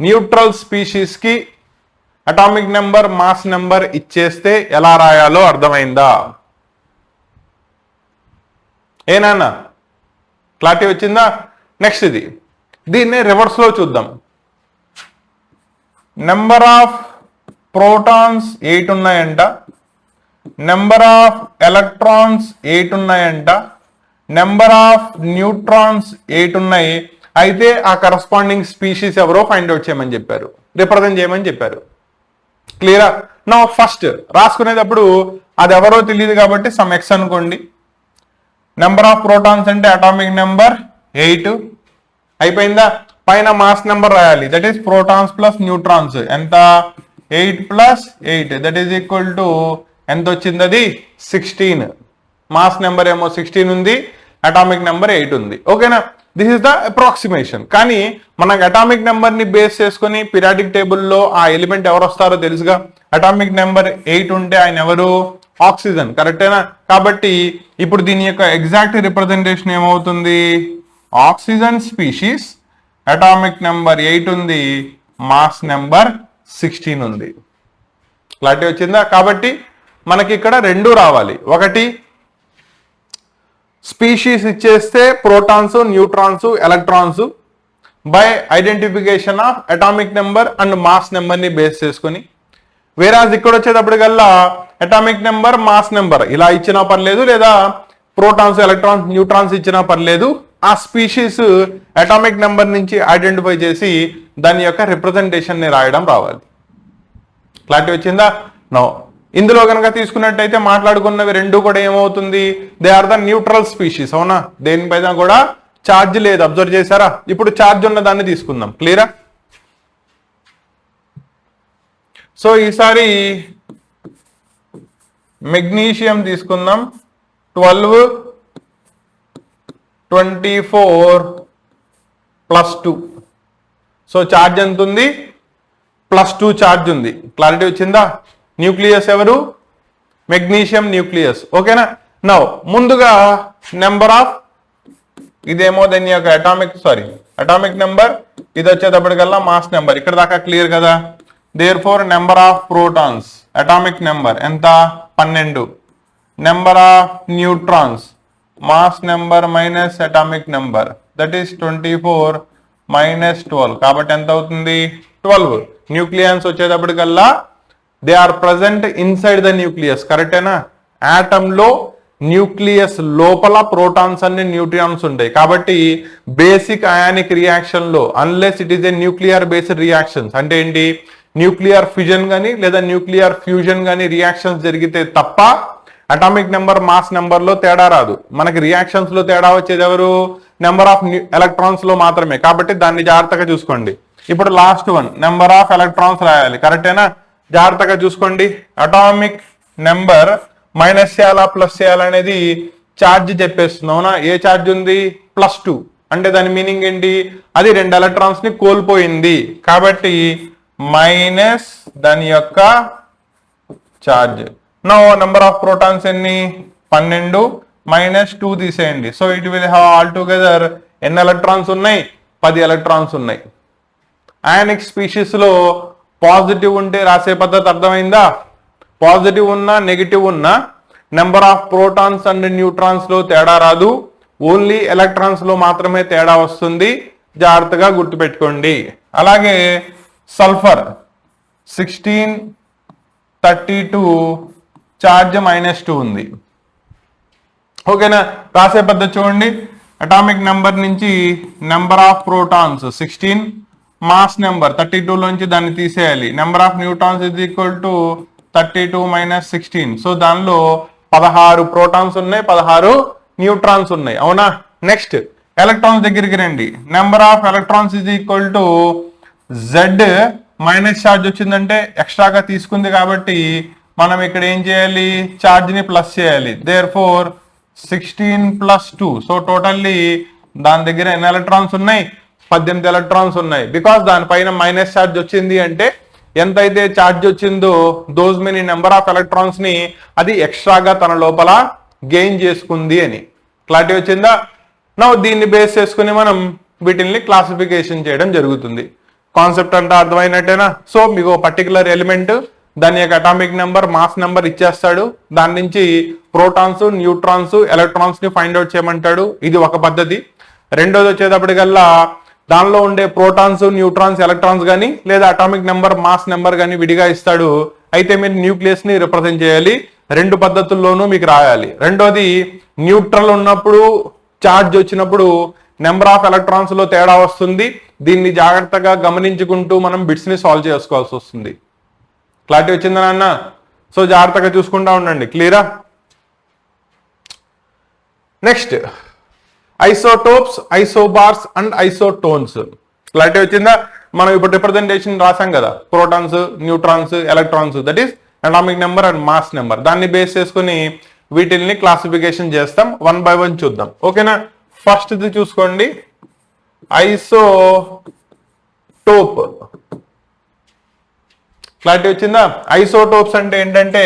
Speaker 1: న్యూట్రల్ స్పీషీస్ కి అటామిక్ నెంబర్, మాస్ నెంబర్ ఇచ్చేస్తే ఎలా రాయాలో అర్థమైందా? ఏనా? క్లారిటీ వచ్చిందా? నెక్స్ట్ దీన్ని రివర్స్ లో చూద్దాం. నెంబర్ ఆఫ్ ప్రోటాన్స్ 8 ఉన్నాయంట, నెంబర్ ఆఫ్ ఎలక్ట్రాన్స్ 8 ఉన్నాయంట, నెంబర్ ఆఫ్ న్యూట్రాన్స్ 8 ఉన్నాయి. అయితే ఆ కరస్పాండింగ్ స్పీషీస్ ఎవరో ఫైండ్ అవుట్ చేయమని చెప్పారు, రిప్రజెంట్ చేయమని చెప్పారు. క్లియరా? నా ఫస్ట్ రాసుకునేటప్పుడు అది ఎవరో తెలియదు కాబట్టి సమ్ ఎక్స్ అనుకోండి. నెంబర్ ఆఫ్ ప్రోటాన్స్ అంటే అటామిక్ నెంబర్ 8 అయిపోయిందా? పైన మాస్ నెంబర్ రాయాలి, that is protons plus neutrons. ఎంత? 8 + 8, దట్ ఈస్ ఈక్వల్ టు ఎంత వచ్చింది? అది 16. మాస్ నెంబర్ ఏమో 16 ఉంది, అటామిక్ నెంబర్ 8 ఉంది. ఓకేనా? This is the approximation. కానీ మనకు అటామిక్ నెంబర్ ని బేస్ చేసుకుని పీరియాడిక్ టేబుల్లో ఆ ఎలిమెంట్ ఎవరు వస్తారో తెలుసుగా. అటామిక్ నెంబర్ 8 ఉంటే ఆయన ఎవరు? ఆక్సిజన్. కరెక్టేనా? కాబట్టి ఇప్పుడు దీని యొక్క ఎగ్జాక్ట్ రిప్రజెంటేషన్ ఏమవుతుంది? ఆక్సిజన్ స్పీషీస్, అటామిక్ నెంబర్ 8 ఉంది, మాస్ నెంబర్ 16 ఉంది. క్లారిటీ వచ్చిందా? కాబట్టి మనకి ఇక్కడ రెండు రావాలి. ఒకటి స్పీషీస్ ఇచ్చేస్తే protons, neutrons, electrons by identification of atomic number and mass number ని బేస్ చేసుకుని. వేరాజ్ ఇక్కడ వచ్చేటప్పటికల్లా అటామిక్ నెంబర్, మాస్ నెంబర్ ఇలా ఇచ్చినా పర్లేదు, లేదా ప్రోటాన్స్, ఎలక్ట్రాన్స్, న్యూట్రాన్స్ ఇచ్చినా పర్లేదు. ఆ స్పీషీస్ అటామిక్ నెంబర్ నుంచి ఐడెంటిఫై చేసి దాని యొక్క రిప్రజెంటేషన్ ని రాయడం రావాలి. క్లారిటీ వచ్చిందా? నో. ఇందులో కనుక తీసుకున్నట్టయితే మాట్లాడుకున్నవి రెండు కూడా ఏమవుతుంది? They are the neutral species. అవునా? దేనిపైన కూడా ఛార్జ్ లేదు, అబ్జర్వ్ చేశారా? ఇప్పుడు ఛార్జ్ ఉన్న దాన్ని తీసుకుందాం. క్లియరా? సో ఈసారి మెగ్నీషియం తీసుకుందాం. 12 24 +2. సో ఛార్జ్ ఎంత ఉంది? +2 ఛార్జ్ ఉంది. క్లారిటీ వచ్చిందా? న్యూక్లియస్ ఎవరు? Magnesium nucleus. ఓకేనా? నౌ ముందుగా నెంబర్ ఆఫ్, ఇదేమో దాని యొక్క అటామిక్ నెంబర్, ఇది వచ్చేటప్పటికల్లా మాస్ నెంబర్. ఇక్కడ దాకా క్లియర్ కదా? Therefore number of protons, atomic number ఎంత? 12. Number of neutrons, mass number minus atomic number, that is 24 - 12. కాబట్టి ఎంత అవుతుంది? 12. న్యూక్లియన్స్ వచ్చేటప్పటికల్లా they are present inside the nucleus. కరెక్టేనా? ఆటమ్ లో న్యూక్లియస్ లోపల ప్రోటాన్స్ అన్ని న్యూట్రాన్స్ ఉంటాయి. కాబట్టి బేసిక్ అయానిక్ రియాక్షన్ లో unless it is a nuclear based reactions, అంటే ఏంటి, న్యూక్లియర్ ఫిజన్ గానీ లేదా న్యూక్లియర్ ఫ్యూజన్ గానీ రియాక్షన్స్ జరిగితే తప్ప అటామిక్ నెంబర్ మాస్ నెంబర్ లో తేడా రాదు. మనకి రియాక్షన్స్ లో తేడా వచ్చేది ఎవరు? నెంబర్ ఆఫ్ ఎలక్ట్రాన్స్ లో మాత్రమే. కాబట్టి దాన్ని జాగ్రత్తగా చూసుకోండి. ఇప్పుడు last one, number of electrons రాయాలి. కరెక్టేనా? జాగ్రత్తగా చూసుకోండి. అటామిక్ నెంబర్ మైనస్ చేయాలా ప్లస్ చేయాలనేది ఛార్జ్ చెప్పేస్తుంది. అవునా? ఏ ఛార్జ్ ఉంది? +2. అంటే దాని మీనింగ్ ఏంటి? అది 2 ఎలక్ట్రాన్స్ ని కోల్పోయింది. కాబట్టి మైనస్ దాని యొక్క charge. Now number of protons ఎన్ని? 12 -2 తీసేయండి. So it will have altogether ఎన్ని ఎలక్ట్రాన్స్ ఉన్నాయి? 10 ఎలక్ట్రాన్స్ ఉన్నాయి. అయానిక్ స్పీషీస్ లో పాజిటివ్ ఉంటే రాసే పద్ధతి అర్థమైందా? పాజిటివ్ ఉన్నా నెగిటివ్ ఉన్నా number of protons and neutrons లో తేడా రాదు, ఓన్లీ ఎలక్ట్రాన్స్ లో మాత్రమే తేడా వస్తుంది. జాగ్రత్తగా గుర్తుపెట్టుకోండి. అలాగే సల్ఫర్ 16 32 ఛార్జ్ -2 ఉంది. ఓకేనా? రాసే పద్ధతి చూడండి. అటామిక్ నెంబర్ నుంచి number of protons 16, mass number 32 లోంచి దాన్ని తీసేయాలి. Number of neutrons is equal to 32 - 16. So దానిలో 16 ప్రోటాన్స్ ఉన్నాయి, 16 న్యూట్రాన్స్ ఉన్నాయి. అవునా? నెక్స్ట్ ఎలక్ట్రాన్స్ దగ్గరికి రండి. Number of electrons is equal to Z minus charge వచ్చిందంటే ఎక్స్ట్రాగా తీసుకుంది కాబట్టి మనం ఇక్కడ ఏం చేయాలి? ఛార్జ్ ని ప్లస్ చేయాలి. దేర్ఫోర్ 16 + 2. సో టోటల్లీ దాని దగ్గర ఎన్ని ఎలక్ట్రాన్స్ ఉన్నాయి? 18 ఎలక్ట్రాన్స్ ఉన్నాయి. బికాస్ దానిపైన మైనస్ ఛార్జ్ వచ్చింది అంటే ఎంతైతే ఛార్జ్ వచ్చిందో those many number of electrons ని అది ఎక్స్ట్రాగా తన లోపల గెయిన్ చేసుకుంది అని. క్లారిటీ వచ్చిందా? నా దీన్ని బేస్ చేసుకుని మనం వీటిని క్లాసిఫికేషన్ చేయడం జరుగుతుంది. కాన్సెప్ట్ అంతా అర్థమైనట్టేనా? సో మీకు పర్టికులర్ ఎలిమెంట్ దాని యొక్క అటామిక్ నెంబర్ మాస్ నెంబర్ ఇచ్చేస్తాడు, దాని నుంచి ప్రోటాన్స్ న్యూట్రాన్స్ ఎలక్ట్రాన్స్ ని ఫైండ్ అవుట్ చేయమంటాడు. ఇది ఒక పద్ధతి. రెండోది వచ్చేటప్పటికల్లా దానిలో ఉండే ప్రోటాన్స్ న్యూట్రాన్స్ ఎలక్ట్రాన్స్ కానీ లేదా అటామిక్ నెంబర్ మాస్ నెంబర్ కానీ విడిగా ఇస్తాడు. అయితే మీరు న్యూక్లియస్ ని రిప్రజెంట్ చేయాలి. 2 పద్ధతుల్లోనూ మీకు రాయాలి. రెండోది న్యూట్రల్ ఉన్నప్పుడు ఛార్జ్ వచ్చినప్పుడు నెంబర్ ఆఫ్ ఎలక్ట్రాన్స్ లో తేడా వస్తుంది. దీన్ని జాగ్రత్తగా గమనించుకుంటూ మనం బిట్స్ ని సాల్వ్ చేసుకోవాల్సి వస్తుంది. క్లారిటీ వచ్చిందా నాన్న? సో జాగ్రత్తగా చూసుకుంటా ఉండండి. క్లియరా? Next isotopes, isobars and isotones. Clarity వచ్చిందా? మనం ఇప్పుడు రిప్రజెంటేషన్ రాసాం కదా, protons neutrons electrons, that is atomic number and mass number. దాన్ని బేస్ చేసుకుని వీటిల్ని క్లాసిఫికేషన్ చేస్తాం. 1 by 1 చూద్దాం. ఓకేనా? ఫస్ట్ ఇది చూసుకోండి, ఐసోటోప్. క్లారిటీ వచ్చిందా? ఐసోటోప్స్ అంటే ఏంటంటే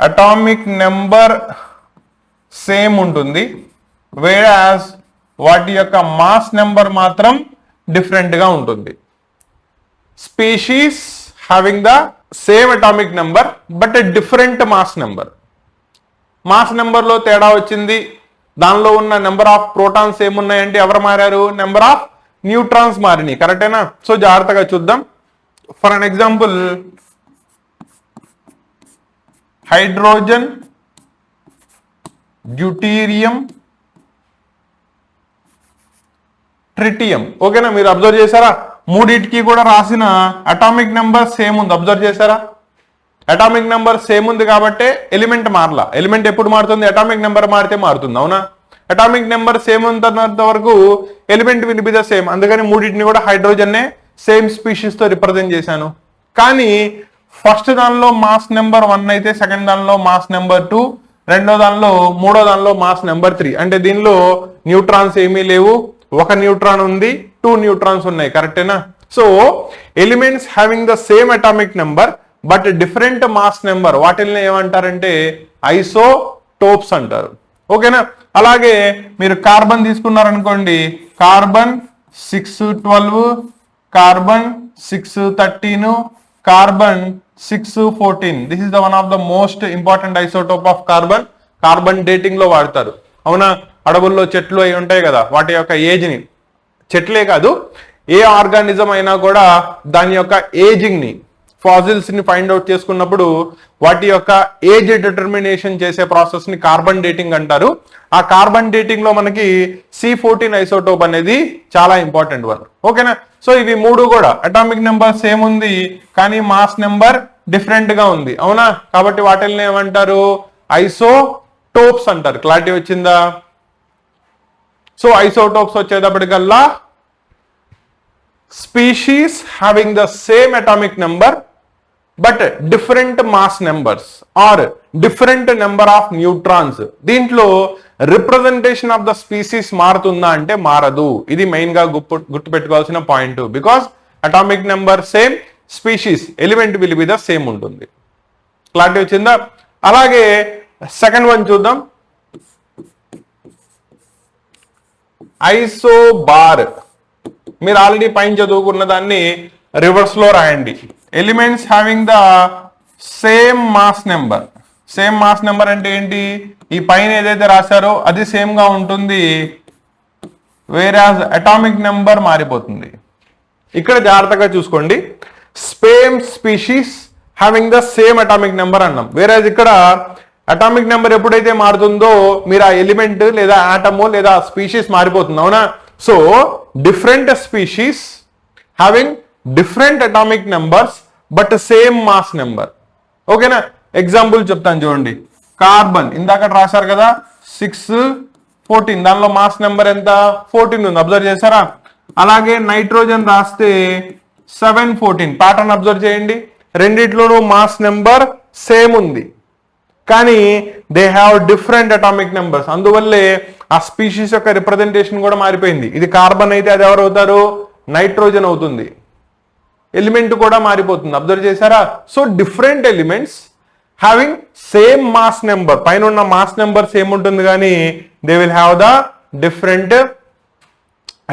Speaker 1: అటామిక్ నెంబర్ సేమ్ ఉంటుంది, వేరాస్ వాటి యొక్క మాస్ నెంబర్ మాత్రం డిఫరెంట్ గా ఉంటుంది. Species having the same atomic number but a different mass number. Mass number లో తేడా వచ్చింది, దానిలో ఉన్న నెంబర్ ఆఫ్ ప్రోటాన్స్ ఏమున్నాయంటే ఎవరు మారారు? నెంబర్ ఆఫ్ న్యూట్రాన్స్ మారినాయి. కరెక్టేనా? సో జాగ్రత్తగా చూద్దాం. For an example, hydrogen, deuterium, tritium. ఓకేనా? మీరు అబ్జర్వ్ చేశారా? మూడింటికి కూడా రాసిన అటామిక్ నెంబర్ సేమ్ ఉంది. అబ్జర్వ్ చేశారా? అటామిక్ నెంబర్ సేమ్ ఉంది కాబట్టి ఎలిమెంట్ మారలా. ఎలిమెంట్ ఎప్పుడు మారుతుంది? అటామిక్ నెంబర్ మారితే మారుతుంది. అవునా? అటామిక్ నెంబర్ సేమ్ ఉన్నంత వరకు element will be the same. అందుకని మూడింటిని కూడా హైడ్రోజన్నే సేమ్ స్పీషీస్ తో రిప్రజెంట్ చేశాను. కానీ ఫస్ట్ దానిలో మాస్ నెంబర్ 1 అయితే సెకండ్ దానిలో మాస్ నెంబర్ 2, మూడో దానిలో మాస్ నెంబర్ 3. అంటే దీనిలో న్యూట్రాన్స్ ఏమీ లేవు, ఒక న్యూట్రాన్ ఉంది, 2 న్యూట్రాన్స్ ఉన్నాయి. కరెక్టేనా? So elements having the same atomic number but different mass number, వాటిల్ని ఏమంటారంటే ఐసోటోప్స్ అంటారు. ఓకేనా? అలాగే మీరు కార్బన్ తీసుకున్నారనుకోండి, carbon 612, carbon 613, carbon 614. This is the one of the most important isotope of carbon. Carbon dating లో వాడతారు. అవునా? అడవుల్లో చెట్లు అయి ఉంటాయి కదా, వాటి యొక్క ఏజ్ ని, చెట్లే కాదు ఏ ఆర్గానిజం అయినా కూడా దాని యొక్క ఏజింగ్ ని, ఫాజిల్స్ ని ఫైండ్ అవుట్ చేసుకున్నప్పుడు వాటి యొక్క ఏజ్ డిటర్మినేషన్ చేసే ప్రాసెస్ ని కార్బన్ డేటింగ్ అంటారు. ఆ కార్బన్ డేటింగ్ లో మనకి C14 ఐసోటోప్ అనేది చాలా ఇంపార్టెంట్ వన్. ఓకేనా? సో ఇవి మూడు కూడా అటామిక్ నెంబర్ సేమ్ ఉంది కానీ మాస్ నెంబర్ డిఫరెంట్ గా ఉంది. అవునా? కాబట్టి వాటిని ఏమంటారు? ఐసోటోప్స్ అంటారు. క్లారిటీ వచ్చిందా? సో ఐసోటోప్స్ వచ్చేటప్పటికల్లా species having the same atomic number but different mass numbers or different number of neutrons. దీంట్లో రిప్రజెంటేషన్ ఆఫ్ ద స్పీసీస్ మారుతుందా అంటే మారదు. ఇది మెయిన్ గా గుర్తుపెట్టుకోవాల్సిన point. Because atomic number same, species element will be the same ఉంటుంది. Clarity వచ్చిందా? అలాగే సెకండ్ వన్ చూద్దాం. ఐసోబార్. మీరు ఆల్రెడీ పైన చదువుకున్న దాన్ని రివర్స్ లో రాయండి. Elements having the same mass number. Same mass number అంటే ఏంటి? ఈ పైన ఏదైతే రాశారో అది సేమ్ గా ఉంటుంది, వేరాజ్ అటామిక్ నెంబర్ మారిపోతుంది. ఇక్కడ జాగ్రత్తగా చూసుకోండి. Same species having the same atomic number అన్నాం. వేరాజ్ ఇక్కడ అటామిక్ నెంబర్ ఎప్పుడైతే మారుతుందో మీరు ఆ ఎలిమెంట్ లేదా ఆటమో లేదా స్పీషీస్ మారిపోతుంది. అవునా? So different species having different atomic numbers but same mass number. ఓకేనా? ఎగ్జాంపుల్ చెప్తాను చూడండి. కార్బన్ ఇందాక రాశారు కదా 614, దానిలో మాస్ నెంబర్ ఎంత? 14 ఉంది. అబ్జర్వ్ చేశారా? అలాగే నైట్రోజన్ రాస్తే 714. ప్యాటర్న్ అబ్జర్వ్ చేయండి. రెండిట్లోనూ మాస్ నెంబర్ సేమ్ ఉంది కానీ they have different atomic numbers. అందువల్లే ఆ స్పీషీస్ యొక్క రిప్రజెంటేషన్ కూడా మారిపోయింది. ఇది కార్బన్ అయితే అది ఎవరు అవుతారు? నైట్రోజన్ అవుతుంది. ఎలిమెంట్ కూడా మారిపోతుంది. అబ్జర్వ్ చేశారా? So different elements having same mass number, పైన ఉన్న మాస్ నెంబర్ సేమ్ ఉంటుంది కానీ they will have the different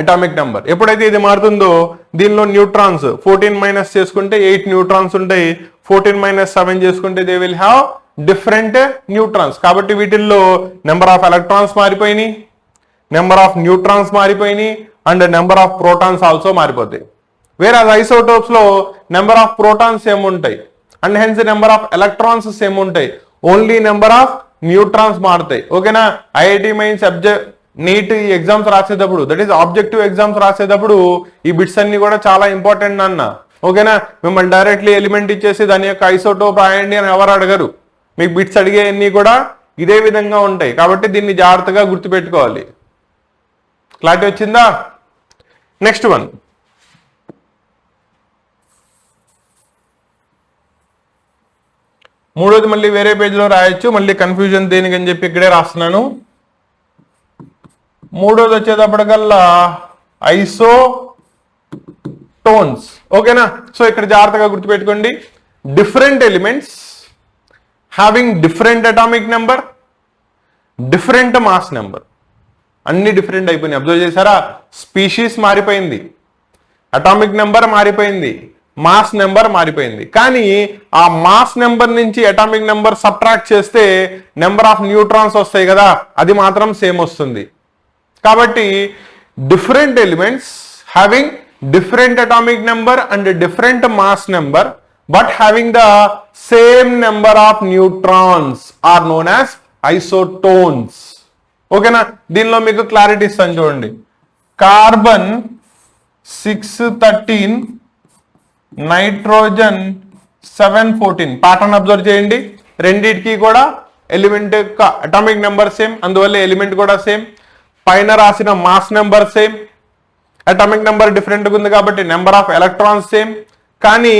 Speaker 1: atomic number. ఎప్పుడైతే ఇది మారుతుందో దీనిలో న్యూట్రాన్స్ 14 మైనస్ చేసుకుంటే 8 న్యూట్రాన్స్ ఉంటాయి. 14 మైనస్ 7 చేసుకుంటే they will have different neutrons. కాబట్టి వీటిల్లో నెంబర్ ఆఫ్ ఎలక్ట్రాన్స్ మారిపోయినాయి, నెంబర్ ఆఫ్ న్యూట్రాన్స్ మారిపోయినాయి and number of protons also మారిపోతాయి. వేరే ఐసోటోప్స్ లో నెంబర్ ఆఫ్ ప్రోటాన్స్ సేమ్ ఉంటాయి and hence number of electrons same ఉంటాయి. ఓన్లీ నెంబర్ ఆఫ్ న్యూట్రాన్స్ మారుతాయి. ఓకేనా? ఐఐటి మెయిన్స్ నీట్ ఈ ఎగ్జామ్స్ రాసేటప్పుడు, దట్ ఈస్ ఆబ్జెక్టివ్ ఎగ్జామ్స్ రాసేటప్పుడు ఈ బిట్స్ అన్ని కూడా చాలా ఇంపార్టెంట్ అన్న. ఓకేనా? మిమ్మల్ని డైరెక్ట్లీ ఎలిమెంట్ ఇచ్చేసి దాని యొక్క ఐసోటోప్ రాయండి అని ఎవరు అడగరు. మీకు బిట్స్ అడిగే అన్ని కూడా ఇదే విధంగా ఉంటాయి. కాబట్టి దీన్ని జాగ్రత్తగా గుర్తుపెట్టుకోవాలి. క్లారిటీ వచ్చిందా? Next one. మూడోది మళ్ళీ వేరే పేజ్లో రాయొచ్చు, మళ్ళీ కన్ఫ్యూజన్ దేనికని చెప్పి ఇక్కడే రాస్తున్నాను. మూడోది వచ్చేటప్పటికల్లా ఐసోటోన్స్. ఓకేనా? సో ఇక్కడ జాగ్రత్తగా గుర్తుపెట్టుకోండి. Different elements having different atomic number, different mass number. అన్ని డిఫరెంట్ అయిపోయినాయి. అబ్జర్వ్ చేశారా? స్పీషీస్ మారిపోయింది, అటామిక్ నెంబర్ మారిపోయింది, మాస్ నెంబర్ మారిపోయింది. కానీ ఆ మాస్ నెంబర్ నుంచి అటామిక్ నెంబర్ సబ్ట్రాక్ట్ చేస్తే నెంబర్ ఆఫ్ న్యూట్రాన్స్ వస్తాయి కదా, అది మాత్రం సేమ్ వస్తుంది. కాబట్టి different elements having different atomic number and different mass number but having the same number of neutrons are known as isotones. ఓకేనా? దీనిలో మీకు క్లారిటీ ఇస్తాను చూడండి. Carbon 613, nitrogen 714. ప్యాటర్న్ అబ్జర్వ్ చేయండి. రెండింటికి కూడా ఎలిమెంట్ యొక్క అటామిక్ నెంబర్ సేమ్, అందువల్ల ఎలిమెంట్ కూడా సేమ్. పైన రాసిన mass number same, atomic number డిఫరెంట్గా ఉంది కాబట్టి నెంబర్ ఆఫ్ ఎలక్ట్రాన్స్ సేమ్. కానీ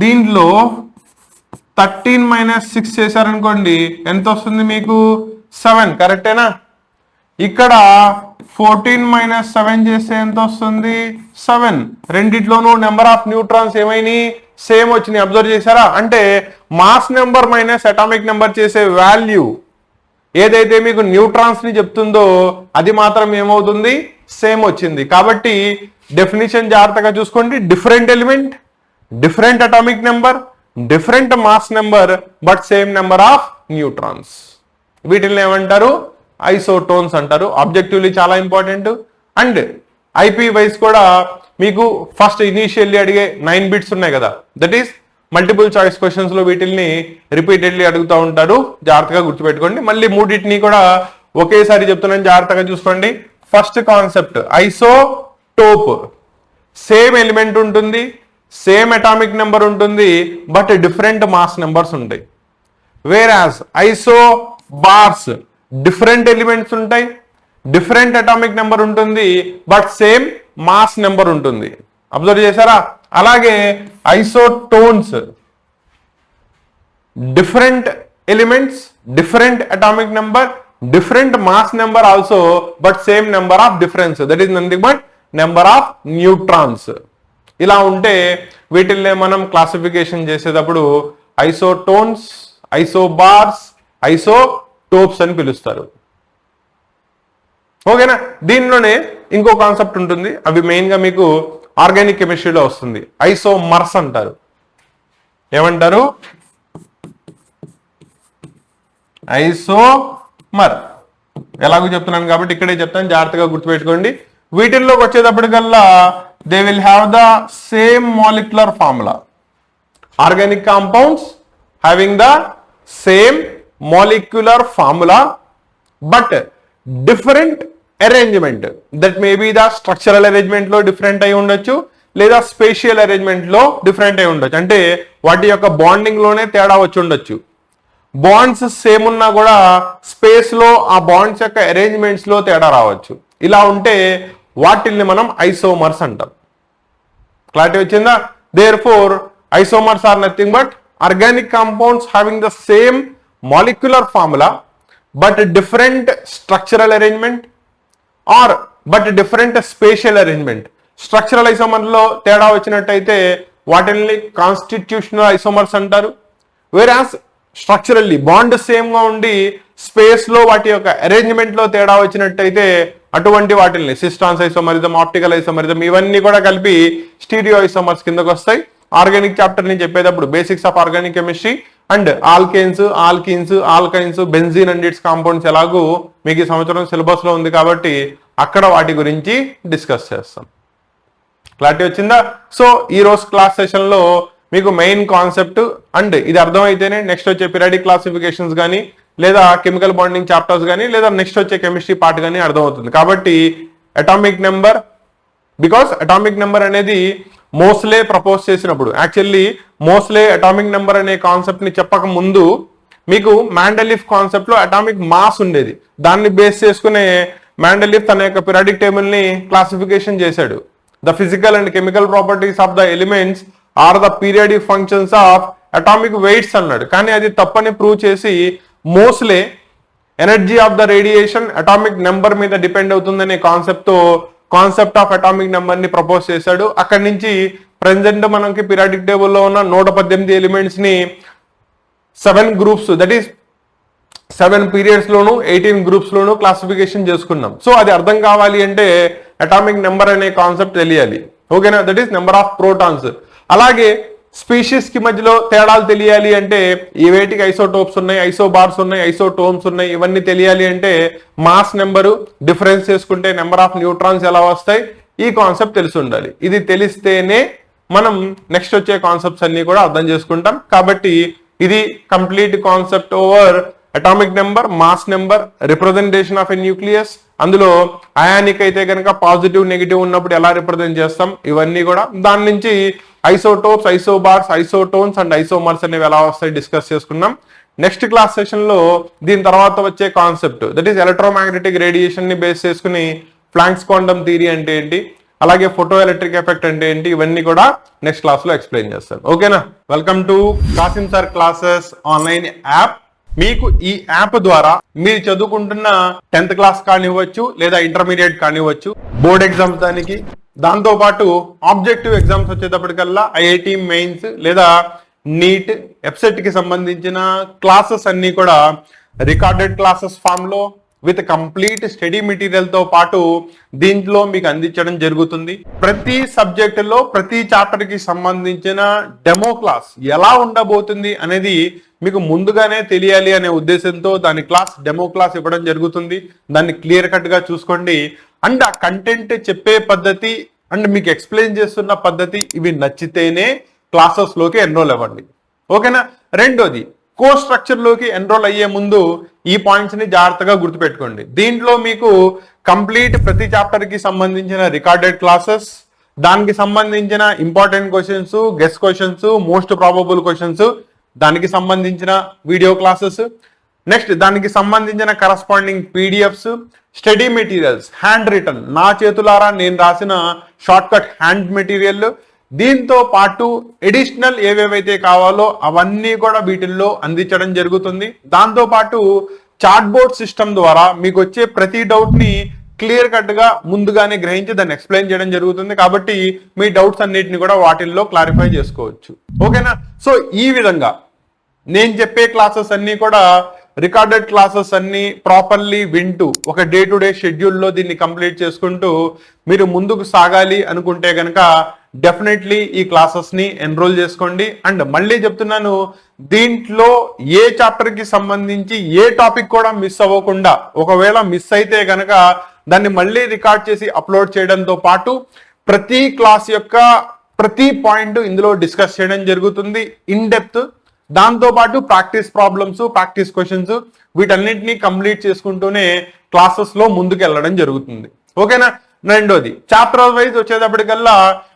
Speaker 1: దీంట్లో 13 - 6 చేశారనుకోండి ఎంత వస్తుంది మీకు? 7. కరెక్టేనా? ఇక్కడ 14 - 7 చేస్తే ఎంత వస్తుంది? 7. రెండిట్లోనూ నెంబర్ ఆఫ్ న్యూట్రాన్స్ ఏమైనాయి? సేమ్ వచ్చినాయి. అబ్జర్వ్ చేశారా? అంటే mass number minus atomic number చేసే వాల్యూ ఏదైతే మీకు న్యూట్రాన్స్ ని చెప్తుందో అది మాత్రం ఏమవుతుంది? సేమ్ వచ్చింది. కాబట్టి డెఫినిషన్ జాగ్రత్తగా చూసుకోండి. Different element, different atomic number, different mass number, but same number of neutrons. వీటిని ఏమంటారు? ఐసోటోన్స్ అంటారు. ఆబ్జెక్టివ్లీ చాలా ఇంపార్టెంట్. అండ్ ఐపీ వైజ్ కూడా మీకు ఫస్ట్ ఇనీషియల్లీ అడిగే 9 బిట్స్ ఉన్నాయి కదా, that is multiple choice questions లో వీటిల్ని రిపీటెడ్లీ అడుగుతూ ఉంటారు. జాగ్రత్తగా గుర్తుపెట్టుకోండి. మళ్ళీ మూడింటిని కూడా ఒకేసారి చెప్తున్నాను, జాగ్రత్తగా చూసుకోండి. First concept isotope. Same element ఉంటుంది, సేమ్ అటామిక్ నెంబర్ ఉంటుంది, బట్ డిఫరెంట్ మాస్ నెంబర్స్ ఉంటాయి. వేరాస్ ఐసోబార్స్ డిఫరెంట్ ఎలిమెంట్స్ ఉంటాయి, డిఫరెంట్ అటామిక్ నెంబర్ ఉంటుంది, బట్ సేమ్ మాస్ నెంబర్ ఉంటుంది. అబ్జర్వ్ చేశారా? అలాగే isotones different elements, different atomic number, different mass number also, but same number of difference, that is nothing but number of neutrons. ఇలా ఉంటే వీటిల్ని మనం classification చేసేటప్పుడు isotones, isobars, isotopes అని పిలుస్తారు. ఓకేనా? దీనిలోనే ఇంకో కాన్సెప్ట్ ఉంటుంది, అవి మెయిన్ గా మీకు ఆర్గానిక్ కెమిస్ట్రీలో వస్తుంది. ఐసోమర్స్ అంటారు. ఏమంటారు? ఐసోమర్. ఎలాగో చెప్తున్నాను కాబట్టి ఇక్కడే చెప్తాను, జాగ్రత్తగా గుర్తుపెట్టుకోండి. వీటిల్లోకి వచ్చేటప్పటికల్లా they will have the same molecular formula. Organic compounds having the same molecular formula, but different arrangement. That may be the structural arrangement లో డిఫరెంట్ అయి ఉండొచ్చు, లేదా స్పేషియల్ అరేంజ్మెంట్ లో డిఫరెంట్ అయి ఉండొచ్చు. అంటే వాటి యొక్క బాండింగ్ లోనే తేడా వచ్చి ఉండొచ్చు. బాండ్స్ సేమ్ ఉన్నా కూడా స్పేస్ లో ఆ బాండ్స్ యొక్క అరేంజ్మెంట్స్ లో తేడా రావచ్చు. ఇలా ఉంటే వాటిల్ని మనం ఐసోమర్స్ అంటాం. క్లారిటీ వచ్చిందా? Therefore isomers are nothing but organic compounds having the same molecular formula but different structural arrangement or but different spatial arrangement. Structural isomer లో తేడా వచ్చినట్టయితే వాటిని కాన్స్టిట్యూషనల్ ఐసోమర్స్ అంటారు. వేరాస్ స్ట్రక్చరల్లీ బాండ్ సేమ్ గా ఉండి స్పేస్ లో వాటి యొక్క అరేంజ్మెంట్ లో తేడా వచ్చినట్టయితే అటువంటి వాటిని సిస్టాన్స్ ఐసోమరిజం, ఆప్టికల్ ఐసోమరిజం, ఇవన్నీ కూడా కలిపి స్టీరియో ఐసోమర్స్ కిందకు వస్తాయి. ఆర్గానిక్ చాప్టర్ ని చెప్పేటప్పుడు basics of organic chemistry and alkanes, alkynes, alkynes, benzene and it's compounds ఎలాగూ మీకు ఈ సంవత్సరం సిలబస్ లో ఉంది కాబట్టి అక్కడ వాటి గురించి డిస్కస్ చేస్తాం. క్లారిటీ వచ్చిందా? సో ఈ రోజు క్లాస్ సెషన్ లో మీకు మెయిన్ కాన్సెప్ట్ అండ్ ఇది అర్థమైతేనే నెక్స్ట్ వచ్చే పీరియాడిక్ క్లాసిఫికేషన్స్ కానీ లేదా కెమికల్ బాండింగ్ చాప్టర్స్ కానీ లేదా నెక్స్ట్ వచ్చే కెమిస్ట్రీ పార్ట్ కానీ అర్థమవుతుంది. కాబట్టి atomic number, because atomic number అనేది మోస్లే ప్రపోజ్ చేసినప్పుడు, యాక్చువల్లీ మోస్లే అటామిక్ నెంబర్ అనే కాన్సెప్ట్ ని చెప్పక ముందు మీకు మెండెలిఫ్ కాన్సెప్ట్ లో అటామిక్ మాస్ ఉండేది. దాన్ని బేస్ చేసుకునే మెండెలిఫ్ తన యొక్క పీరియాడిక్ టేబుల్ ని క్లాసిఫికేషన్ చేశాడు. The physical and chemical properties of the elements are the periodic functions of atomic weights అన్నాడు. కానీ అది తప్పని ప్రూవ్ చేసి Moseley energy of the radiation atomic number మీద డిపెండ్ అవుతుందనే కాన్సెప్ట్ తో కాన్సెప్ట్ ఆఫ్ అటామిక్ నెంబర్ ని ప్రపోజ్ చేశాడు. అక్కడి నుంచి ప్రెసెంట్ మనకి పీరియాడిక్ టేబుల్లో ఉన్న 118 ఎలిమెంట్స్ ని 7 groups, that is 7 periods loan 18 groups loan classification చేసుకున్నాం. సో అది అర్థం కావాలి అంటే అటామిక్ నెంబర్ అనే కాన్సెప్ట్ తెలియాలి. ఓకేనా? That is number of protons. అలాగే స్పీషీస్ కి మధ్యలో తేడాలు తెలియాలి అంటే ఈ వేటికి ఐసోటోప్స్ ఉన్నాయి, ఐసోబార్స్ ఉన్నాయి, ఐసోటోమ్స్ ఉన్నాయి, ఇవన్నీ తెలియాలి అంటే మాస్ నెంబరు డిఫరెన్స్ చేసుకుంటే నెంబర్ ఆఫ్ న్యూట్రాన్స్ ఎలా వస్తాయి, ఈ కాన్సెప్ట్ తెలిసి ఉండాలి. ఇది తెలిస్తేనే మనం నెక్స్ట్ వచ్చే కాన్సెప్ట్స్ అన్ని కూడా అర్థం చేసుకుంటాం. కాబట్టి ఇది complete concept over atomic number, mass number, representation of a nucleus. అందులో అయానిక్ అయితే కనుక పాజిటివ్ నెగిటివ్ ఉన్నప్పుడు ఎలా రిప్రజెంట్ చేస్తాం, ఇవన్నీ కూడా. దాని నుంచి isotopes, isobars, isotones and isomers అనేవి ఎలా వస్తాయి డిస్కస్ చేసుకున్నాం. నెక్స్ట్ క్లాస్ సెషన్ లో దీని తర్వాత వచ్చే concept that is electromagnetic radiation ని బేస్ చేసుకుని ప్లాంక్స్ క్వాంటమ్ థియరీ అంటే ఏంటి, అలాగే ఫోటో ఎలక్ట్రిక్ ఎఫెక్ట్ అంటే ఏంటి, ఇవన్నీ కూడా నెక్స్ట్ క్లాస్ లో ఎక్స్ప్లెయిన్ చేస్తాను. ఓకేనా? Welcome to Kasim sir classes online app. మీకు ఈ యాప్ ద్వారా మీరు చదువుకుంటున్న 10th క్లాస్ కానివ్వచ్చు లేదా ఇంటర్మీడియట్ కానివ్వచ్చు, బోర్డ్ ఎగ్జామ్స్ దానికి, దాంతో పాటు ఆబ్జెక్టివ్ ఎగ్జామ్స్ వచ్చేటప్పటికల్లా ఐఐటి మెయిన్స్ లేదా నీట్, ఎఫ్సెట్ కి సంబంధించిన క్లాసెస్ అన్ని కూడా రికార్డెడ్ క్లాసెస్ ఫామ్ లో విత్ కంప్లీట్ స్టడీ మెటీరియల్ తో పాటు దీంట్లో మీకు అందించడం జరుగుతుంది. ప్రతి సబ్జెక్ట్ లో ప్రతి చాప్టర్ కి సంబంధించిన డెమో క్లాస్ ఎలా ఉండబోతుంది అనేది మీకు ముందుగానే తెలియాలి అనే ఉద్దేశంతో దాని క్లాస్ డెమో క్లాస్ ఇవ్వడం జరుగుతుంది. దాన్ని క్లియర్ కట్ గా చూసుకోండి. అండ్ ఆ కంటెంట్ చెప్పే పద్ధతి అండ్ మీకు ఎక్స్ప్లెయిన్ చేస్తున్న పద్ధతి ఇవి నచ్చితేనే క్లాసెస్ లోకి ఎన్రోల్ అవ్వండి. ఓకేనా? రెండోది, కోర్స్ స్ట్రక్చర్ లోకి ఎన్రోల్ అయ్యే ముందు ఈ పాయింట్స్ ని జాగ్రత్తగా గుర్తుపెట్టుకోండి. దీంట్లో మీకు కంప్లీట్ ప్రతి చాప్టర్ కి సంబంధించిన రికార్డెడ్ క్లాసెస్, దానికి సంబంధించిన important questions, guessed questions, most probable questions, దానికి సంబంధించిన వీడియో క్లాసెస్, నెక్స్ట్ దానికి సంబంధించిన corresponding PDFs, study materials, hand written నా చేతులారా నేను రాసిన షార్ట్ కట్ హ్యాండ్ మెటీరియల్, దీంతో పాటు ఎడిషనల్ ఏవేవైతే కావాలో అవన్నీ కూడా వీటిల్లో అందించడం జరుగుతుంది. దాంతో పాటు చాట్ బోర్డ్ సిస్టమ్ ద్వారా మీకు వచ్చే ప్రతి డౌట్ ని క్లియర్ కట్ గా ముందుగానే గ్రహించి దాన్ని ఎక్స్ప్లెయిన్ చేయడం జరుగుతుంది. కాబట్టి మీ డౌట్స్ అన్నిటిని కూడా వాటిల్లో క్లారిఫై చేసుకోవచ్చు. ఓకేనా? సో ఈ విధంగా నేను చెప్పే క్లాసెస్ అన్ని కూడా రికార్డెడ్ క్లాసెస్ అన్ని ప్రాపర్లీ వింటూ ఒక డే టు డే షెడ్యూల్లో దీన్ని కంప్లీట్ చేసుకుంటూ మీరు ముందుకు సాగాలి అనుకుంటే కనుక డెఫినెట్లీ ఈ క్లాసెస్ ని ఎన్రోల్ చేసుకోండి. అండ్ మళ్ళీ చెప్తున్నాను, దీంట్లో ఏ చాప్టర్ కి సంబంధించి ఏ టాపిక్ కూడా మిస్ అవ్వకుండా, ఒకవేళ మిస్ అయితే కనుక దాన్ని మళ్ళీ రికార్డ్ చేసి అప్లోడ్ చేయడంతో పాటు ప్రతి క్లాస్ యొక్క ప్రతి పాయింట్ ఇందులో డిస్కస్ చేయడం జరుగుతుంది ఇన్ డెప్త్. దాంతో పాటు ప్రాక్టీస్ ప్రాబ్లమ్స్, ప్రాక్టీస్ క్వశ్చన్స్ వీటన్నిటిని కంప్లీట్ చేసుకుంటూనే క్లాసెస్ లో ముందుకు వెళ్ళడం జరుగుతుంది. ఓకేనా? రెండోది, చాప్టర్ వైజ్ వచ్చేటప్పటికల్లా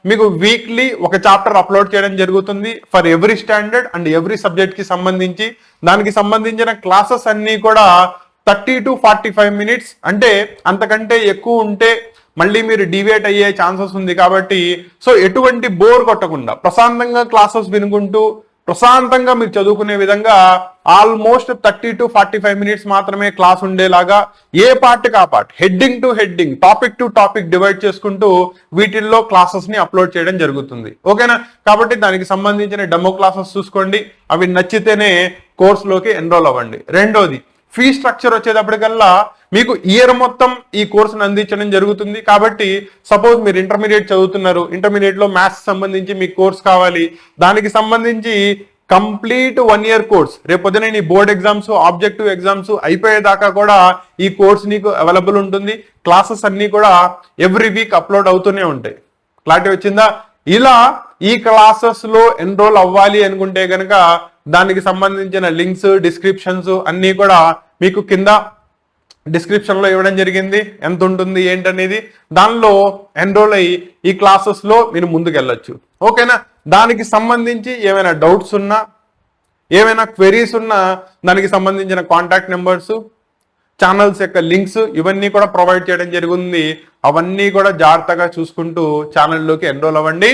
Speaker 1: మీకు వీక్లీ ఒక చాప్టర్ అప్లోడ్ చేయడం జరుగుతుంది for every standard and every subject కి సంబంధించి. దానికి సంబంధించిన క్లాసెస్ అన్ని కూడా 30 to 45 minutes, అంటే అంతకంటే ఎక్కువ ఉంటే మళ్ళీ మీరు డివేట్ అయ్యే ఛాన్సెస్ ఉంది. కాబట్టి సో ఎటువంటి బోర్ కొట్టకుండా ప్రశాంతంగా క్లాసెస్ వినుకుంటూ ప్రశాంతంగా మీరు చదువుకునే విధంగా ఆల్మోస్ట్ 30 to 45 minutes మాత్రమే క్లాస్ ఉండేలాగా ఏ పార్ట్ కా part, heading to heading, topic to topic divide చేసుకుంటూ వీటిల్లో క్లాసెస్ ని అప్లోడ్ చేయడం జరుగుతుంది. ఓకేనా? కాబట్టి దానికి సంబంధించిన డెమో క్లాసెస్ చూసుకోండి. అవి నచ్చితేనే కోర్సులోకి ఎన్రోల్ అవ్వండి. రెండోది, ఫీ స్ట్రక్చర్ వచ్చేటప్పటికల్లా మీకు ఇయర్ మొత్తం ఈ కోర్సును అందించడం జరుగుతుంది. కాబట్టి సపోజ్ మీరు ఇంటర్మీడియట్ చదువుతున్నారు, ఇంటర్మీడియట్ లో మ్యాథ్స్ సంబంధించి మీకు కోర్స్ కావాలి, దానికి సంబంధించి కంప్లీట్ 1 year కోర్స్, రేపొద్దున నీ బోర్డ్ ఎగ్జామ్స్, ఆబ్జెక్టివ్ ఎగ్జామ్స్ అయిపోయేదాకా కూడా ఈ కోర్స్ నీకు అవైలబుల్ ఉంటుంది. క్లాసెస్ అన్ని కూడా ఎవ్రీ వీక్ అప్లోడ్ అవుతూనే ఉంటాయి. క్లారిటీ వచ్చిందా? ఇలా ఈ క్లాసెస్ లో ఎన్రోల్ అవ్వాలి అనుకుంటే కనుక దానికి సంబంధించిన లింక్స్, డిస్క్రిప్షన్స్ అన్ని కూడా మీకు కింద డిస్క్రిప్షన్ లో ఇవ్వడం జరిగింది. ఎంత ఉంటుంది ఏంటనేది దానిలో ఎన్రోల్ అయ్యి ఈ క్లాసెస్ లో మీరు ముందుకు వెళ్ళొచ్చు. ఓకేనా? దానికి సంబంధించి ఏమైనా డౌట్స్ ఉన్నా, ఏమైనా క్వెరీస్ ఉన్నా దానికి సంబంధించిన కాంటాక్ట్ నెంబర్స్, ఛానల్స్ యొక్క లింక్స్ ఇవన్నీ కూడా ప్రొవైడ్ చేయడం జరిగింది. అవన్నీ కూడా జాగ్రత్తగా చూసుకుంటూ ఛానల్లోకి ఎన్రోల్ అవ్వండి.